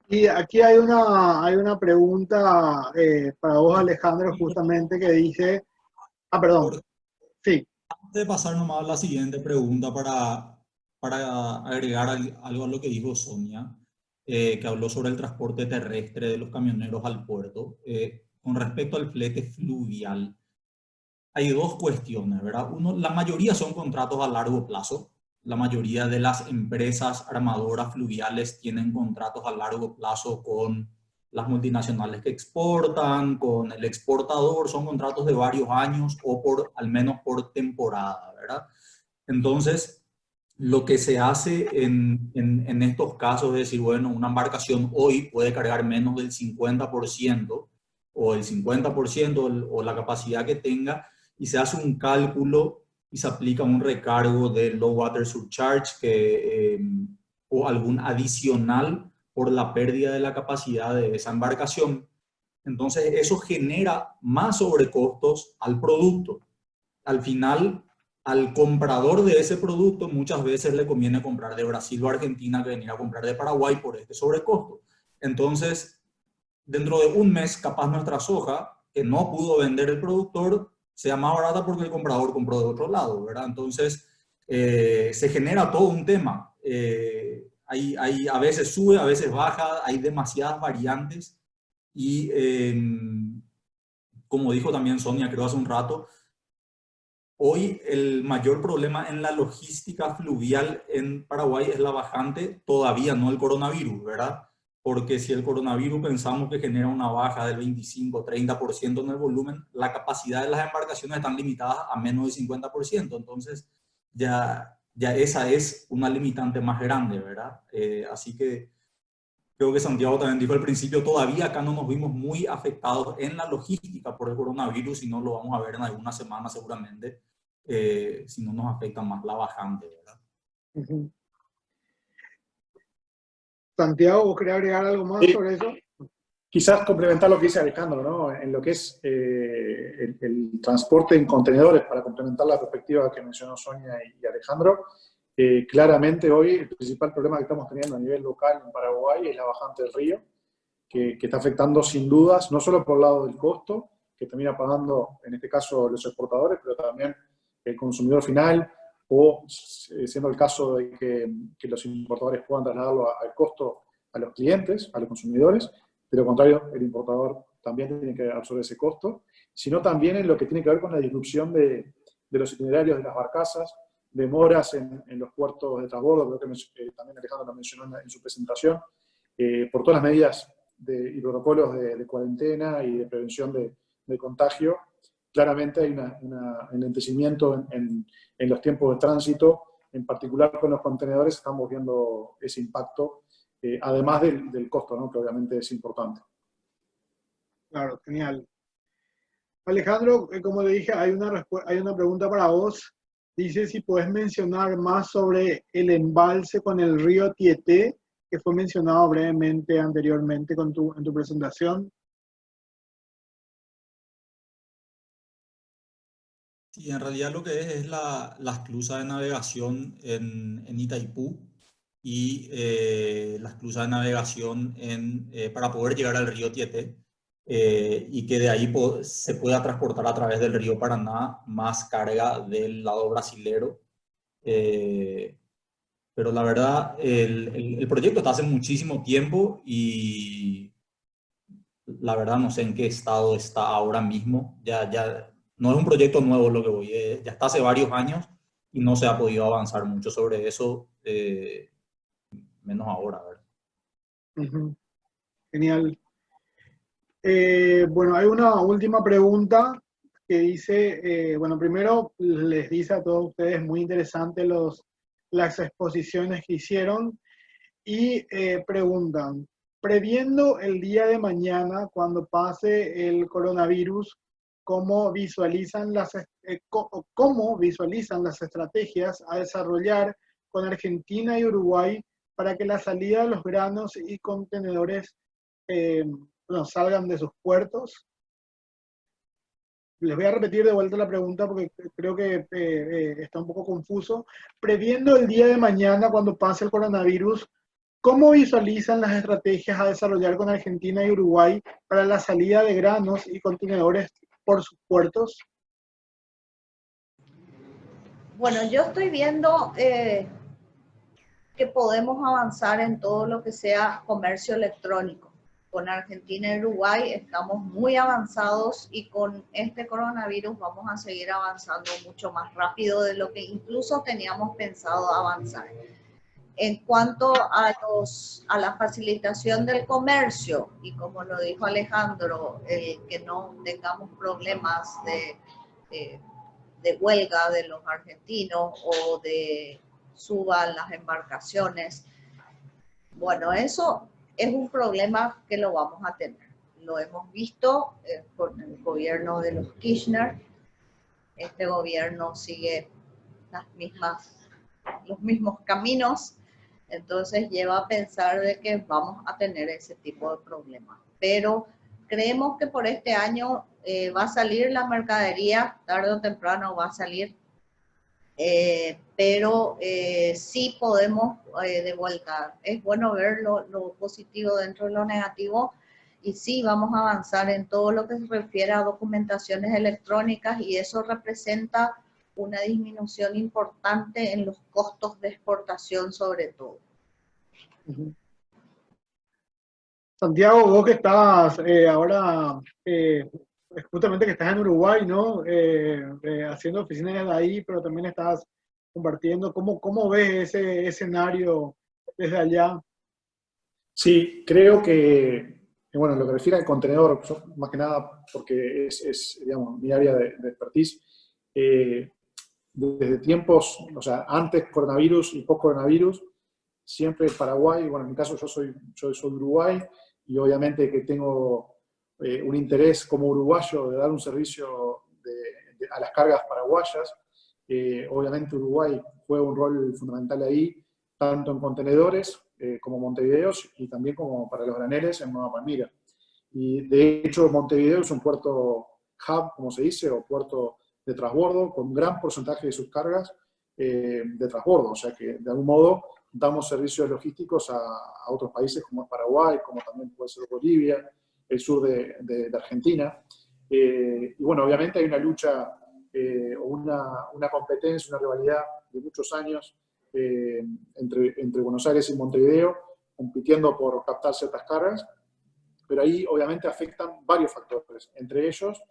S3: Y aquí hay una pregunta para vos, Alejandro, justamente que dice... Ah, perdón. Sí.
S4: Antes de pasar nomás a la siguiente pregunta para agregar algo a lo que dijo Sonia, que habló sobre el transporte terrestre de los camioneros al puerto. Con respecto al flete fluvial, hay dos cuestiones, ¿verdad? Uno, la mayoría son contratos a largo plazo. La mayoría de las empresas armadoras fluviales tienen contratos a largo plazo con las multinacionales que exportan, con el exportador, son contratos de varios años o al menos por temporada, ¿verdad? Entonces, lo que se hace en estos casos es decir, bueno, una embarcación hoy puede cargar menos del 50% o el 50% o la capacidad que tenga, y se hace un cálculo y se aplica un recargo de low water surcharge o algún adicional por la pérdida de la capacidad de esa embarcación. Entonces eso genera más sobrecostos al producto. Al final al comprador de ese producto muchas veces le conviene comprar de Brasil o Argentina que venir a comprar de Paraguay por este sobrecosto. Entonces, dentro de un mes, capaz nuestra soja, que no pudo vender el productor, sea más barata porque el comprador compró de otro lado, ¿verdad? Entonces, se genera todo un tema. A veces sube, a veces baja, hay demasiadas variantes y, como dijo también Sonia, creo hace un rato, hoy el mayor problema en la logística fluvial en Paraguay es la bajante, todavía no el coronavirus, ¿verdad? Porque si el coronavirus pensamos que genera una baja del 25-30% en el volumen, la capacidad de las embarcaciones están limitadas a menos del 50%. Entonces, ya esa es una limitante más grande, ¿verdad? Así que creo que Santiago también dijo al principio, todavía acá no nos vimos muy afectados en la logística por el coronavirus, y no lo vamos a ver en algunas semanas seguramente, si no nos afecta más la bajante, ¿verdad?
S3: Ujú. Santiago, ¿vos querés agregar algo más sobre eso?
S2: Quizás complementar lo que dice Alejandro, ¿no? En lo que es el transporte en contenedores, para complementar la perspectiva que mencionó Sonia y Alejandro. Claramente hoy el principal problema que estamos teniendo a nivel local en Paraguay es la bajante del río, que está afectando sin dudas, no solo por el lado del costo, que termina pagando en este caso los exportadores, pero también el consumidor final, o siendo el caso de que los importadores puedan trasladarlo al costo a los clientes, a los consumidores. De lo contrario, el importador también tiene que absorber ese costo, sino también en lo que tiene que ver con la disrupción de los itinerarios de las barcazas, demoras en los puertos de transbordo, creo que también Alejandro lo mencionó en su presentación, por todas las medidas y protocolos de cuarentena y de prevención de contagio. Claramente hay un enlentecimiento en los tiempos de tránsito, en particular con los contenedores estamos viendo ese impacto, además del costo, ¿no? Que obviamente es importante.
S3: Claro, genial. Alejandro, como le dije, hay una pregunta para vos. Dice si puedes mencionar más sobre el embalse con el río Tieté, que fue mencionado brevemente anteriormente en tu presentación.
S4: Sí, en realidad lo que es la esclusa de navegación en Itaipú y la esclusa de navegación para poder llegar al río Tieté, y que de ahí se pueda transportar a través del río Paraná más carga del lado brasilero. Pero la verdad, el proyecto está hace muchísimo tiempo y la verdad no sé en qué estado está ahora mismo. Ya no es un proyecto nuevo lo que voy, ya está hace varios años y no se ha podido avanzar mucho sobre eso, menos ahora, ¿verdad?
S3: Uh-huh. Genial. Bueno, hay una última pregunta que dice, bueno, primero les dice a todos ustedes, muy interesante las exposiciones que hicieron, y preguntan, previendo el día de mañana, cuando pase el coronavirus, ¿cómo visualizan las estrategias a desarrollar con Argentina y Uruguay para que la salida de los granos y contenedores salgan de sus puertos? Les voy a repetir de vuelta la pregunta porque creo que está un poco confuso. Previendo el día de mañana, cuando pase el coronavirus, ¿cómo visualizan las estrategias a desarrollar con Argentina y Uruguay para la salida de granos y contenedores por sus puertos?
S5: Bueno, yo estoy viendo que podemos avanzar en todo lo que sea comercio electrónico. Con Argentina y Uruguay estamos muy avanzados y con este coronavirus vamos a seguir avanzando mucho más rápido de lo que incluso teníamos pensado avanzar. En cuanto a la facilitación del comercio, y como lo dijo Alejandro, que no tengamos problemas de huelga de los argentinos o de suban las embarcaciones, bueno, eso es un problema que lo vamos a tener. Lo hemos visto con el gobierno de los Kirchner. Este gobierno sigue los mismos caminos, entonces lleva a pensar de que vamos a tener ese tipo de problemas. Pero creemos que por este año va a salir la mercadería, tarde o temprano va a salir. pero sí podemos de vuelta. Es bueno ver lo positivo dentro de lo negativo y sí vamos a avanzar en todo lo que se refiere a documentaciones electrónicas y eso representa una disminución importante en los costos de exportación sobre todo.
S3: Santiago, vos que estás ahora, justamente que estás en Uruguay, ¿no? Haciendo oficinas ahí, pero también estás compartiendo. ¿Cómo ves ese escenario desde allá?
S2: Sí, creo que, bueno, en lo que refiere al contenedor, más que nada porque es digamos, mi área de expertise, desde tiempos, o sea, antes coronavirus y post coronavirus, siempre Paraguay, bueno, en mi caso yo soy de Uruguay y obviamente que tengo un interés como uruguayo de dar un servicio a las cargas paraguayas. Obviamente Uruguay juega un rol fundamental ahí, tanto en contenedores como Montevideo y también como para los graneles en Nueva Palmira. Y de hecho Montevideo es un puerto hub, como se dice, o puerto de transbordo, con un gran porcentaje de sus cargas de transbordo, o sea que de algún modo damos servicios logísticos a otros países como es Paraguay, como también puede ser Bolivia, el sur de Argentina. Y bueno, obviamente hay una lucha o una competencia, una rivalidad de muchos años entre Buenos Aires y Montevideo, compitiendo por captar ciertas cargas, pero ahí obviamente afectan varios factores, entre ellos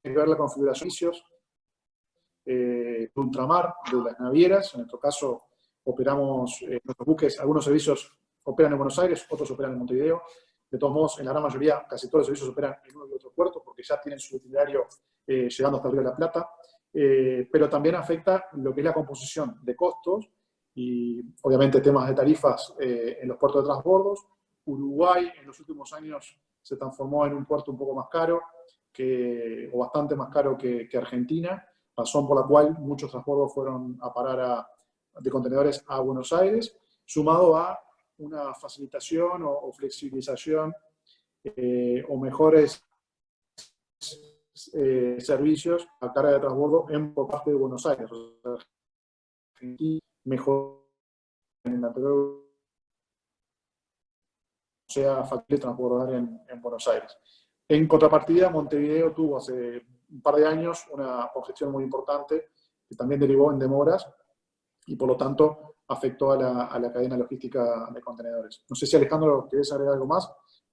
S2: ver la configuración de servicios, ultramar de las navieras. En nuestro caso operamos nuestros buques, algunos servicios operan en Buenos Aires, otros operan en Montevideo. De todos modos, en la gran mayoría, casi todos los servicios operan en uno y otro puerto porque ya tienen su itinerario llegando hasta el Río de la Plata. Pero también afecta lo que es la composición de costos y obviamente temas de tarifas en los puertos de transbordos. Uruguay en los últimos años se transformó en un puerto un poco más caro, o bastante más caro que Argentina, razón por la cual muchos transbordos fueron a parar de contenedores a Buenos Aires, sumado a una facilitación o flexibilización o mejores servicios a carga de transbordo por parte de Buenos Aires. Argentina mejor en el anterior, sea factible transbordar en Buenos Aires. En contrapartida, Montevideo tuvo hace un par de años una congestión muy importante que también derivó en demoras y por lo tanto afectó a la cadena logística de contenedores. No sé si Alejandro querés agregar algo más,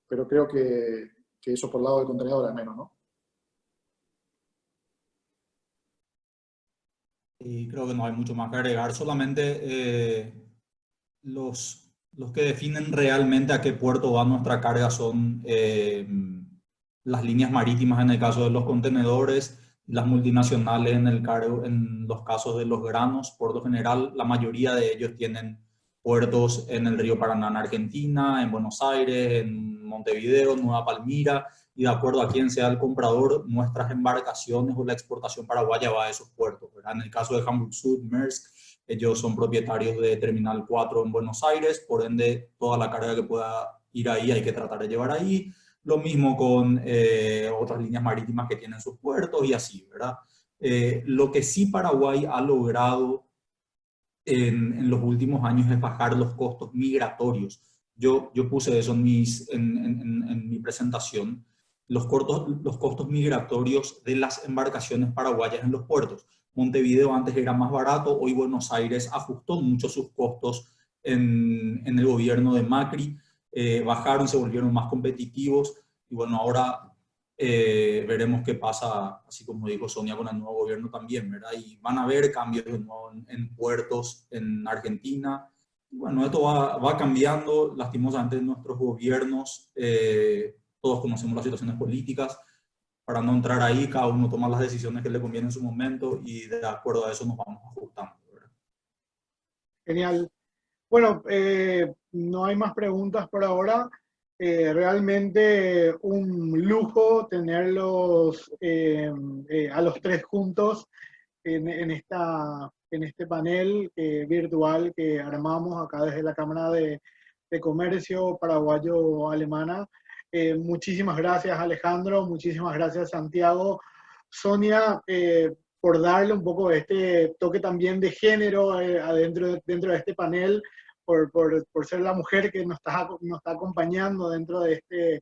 S2: pero creo que eso por el lado del contenedor al menos, ¿no?
S4: Y creo que no hay mucho más que agregar, solamente los que definen realmente a qué puerto va nuestra carga son las líneas marítimas en el caso de los contenedores, las multinacionales en los casos de los granos. Por lo general, la mayoría de ellos tienen puertos en el río Paraná en Argentina, en Buenos Aires, en Montevideo, Nueva Palmira, y de acuerdo a quién sea el comprador, nuestras embarcaciones o la exportación paraguaya va a esos puertos, ¿verdad? En el caso de Hamburg Süd, Maersk, ellos son propietarios de Terminal 4 en Buenos Aires, por ende toda la carga que pueda ir ahí hay que tratar de llevar ahí. Lo mismo con otras líneas marítimas que tienen sus puertos y así, ¿verdad? Lo que sí Paraguay ha logrado en los últimos años es bajar los costos migratorios. Yo puse eso en mi presentación, los costos migratorios de las embarcaciones paraguayas en los puertos. Montevideo antes era más barato, hoy Buenos Aires ajustó mucho sus costos en el gobierno de Macri, bajaron, se volvieron más competitivos y bueno, ahora veremos qué pasa, así como dijo Sonia, con el nuevo gobierno también, ¿verdad? Y van a haber cambios de nuevo en puertos en Argentina. Y bueno, esto va cambiando, lastimosamente nuestros gobiernos, todos conocemos las situaciones políticas, para no entrar ahí, cada uno toma las decisiones que le conviene en su momento y de acuerdo a eso nos vamos ajustando, ¿verdad?
S3: Genial. Bueno, no hay más preguntas por ahora. Realmente un lujo tenerlos a los tres juntos en este panel virtual que armamos acá desde la Cámara de Comercio Paraguayo-Alemana. Muchísimas gracias, Alejandro. Muchísimas gracias, Santiago. Sonia, por darle un poco este toque también de género dentro de este panel, por ser la mujer que nos está acompañando dentro de este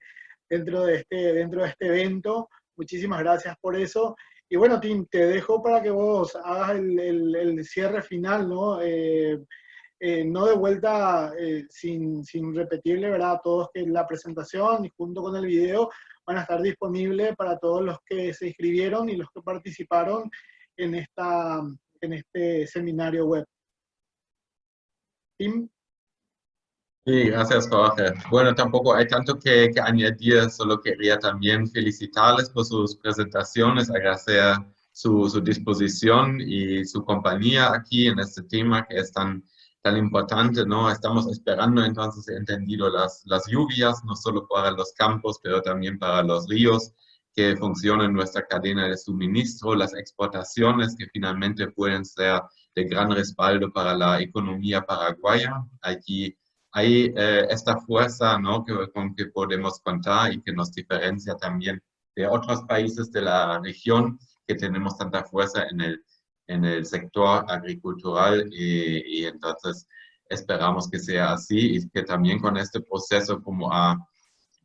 S3: evento. Muchísimas gracias por eso. Y bueno, Tim, te dejo para que vos hagas el cierre final, ¿no? No de vuelta, sin repetirle, ¿verdad? A todos que la presentación y junto con el video van a estar disponibles para todos los que se inscribieron y los que participaron en este seminario web. Tim.
S1: Sí, gracias, Jorge. Bueno, tampoco hay tanto que añadir, solo quería también felicitarles por sus presentaciones, agradecer su disposición y su compañía aquí en este tema que es tan importante, ¿no? Estamos esperando, entonces, he entendido, las lluvias, no solo para los campos, pero también para los ríos, que funcionen nuestra cadena de suministro, las exportaciones que finalmente pueden ser de gran respaldo para la economía paraguaya. Aquí hay esta fuerza, ¿no? con que podemos contar y que nos diferencia también de otros países de la región, que tenemos tanta fuerza en el sector agricultural y entonces esperamos que sea así y que también con este proceso como ha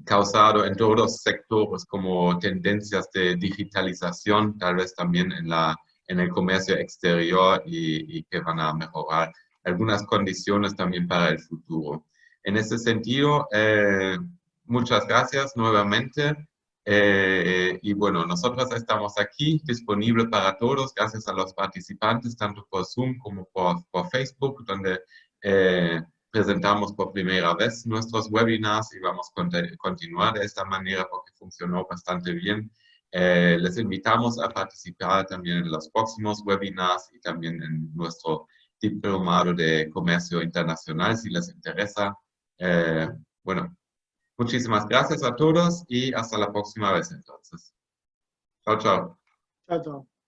S1: causado en todos los sectores como tendencias de digitalización, tal vez también en el comercio exterior y que van a mejorar algunas condiciones también para el futuro. En ese sentido, muchas gracias nuevamente. Y bueno, nosotros estamos aquí disponibles para todos, gracias a los participantes, tanto por Zoom como por Facebook, donde presentamos por primera vez nuestros webinars y vamos a continuar de esta manera porque funcionó bastante bien. Les invitamos a participar también en los próximos webinars y también en nuestro diplomado de comercio internacional si les interesa. Bueno, muchísimas gracias a todos y hasta la próxima vez entonces. Chao, chao.
S3: Chao, chao.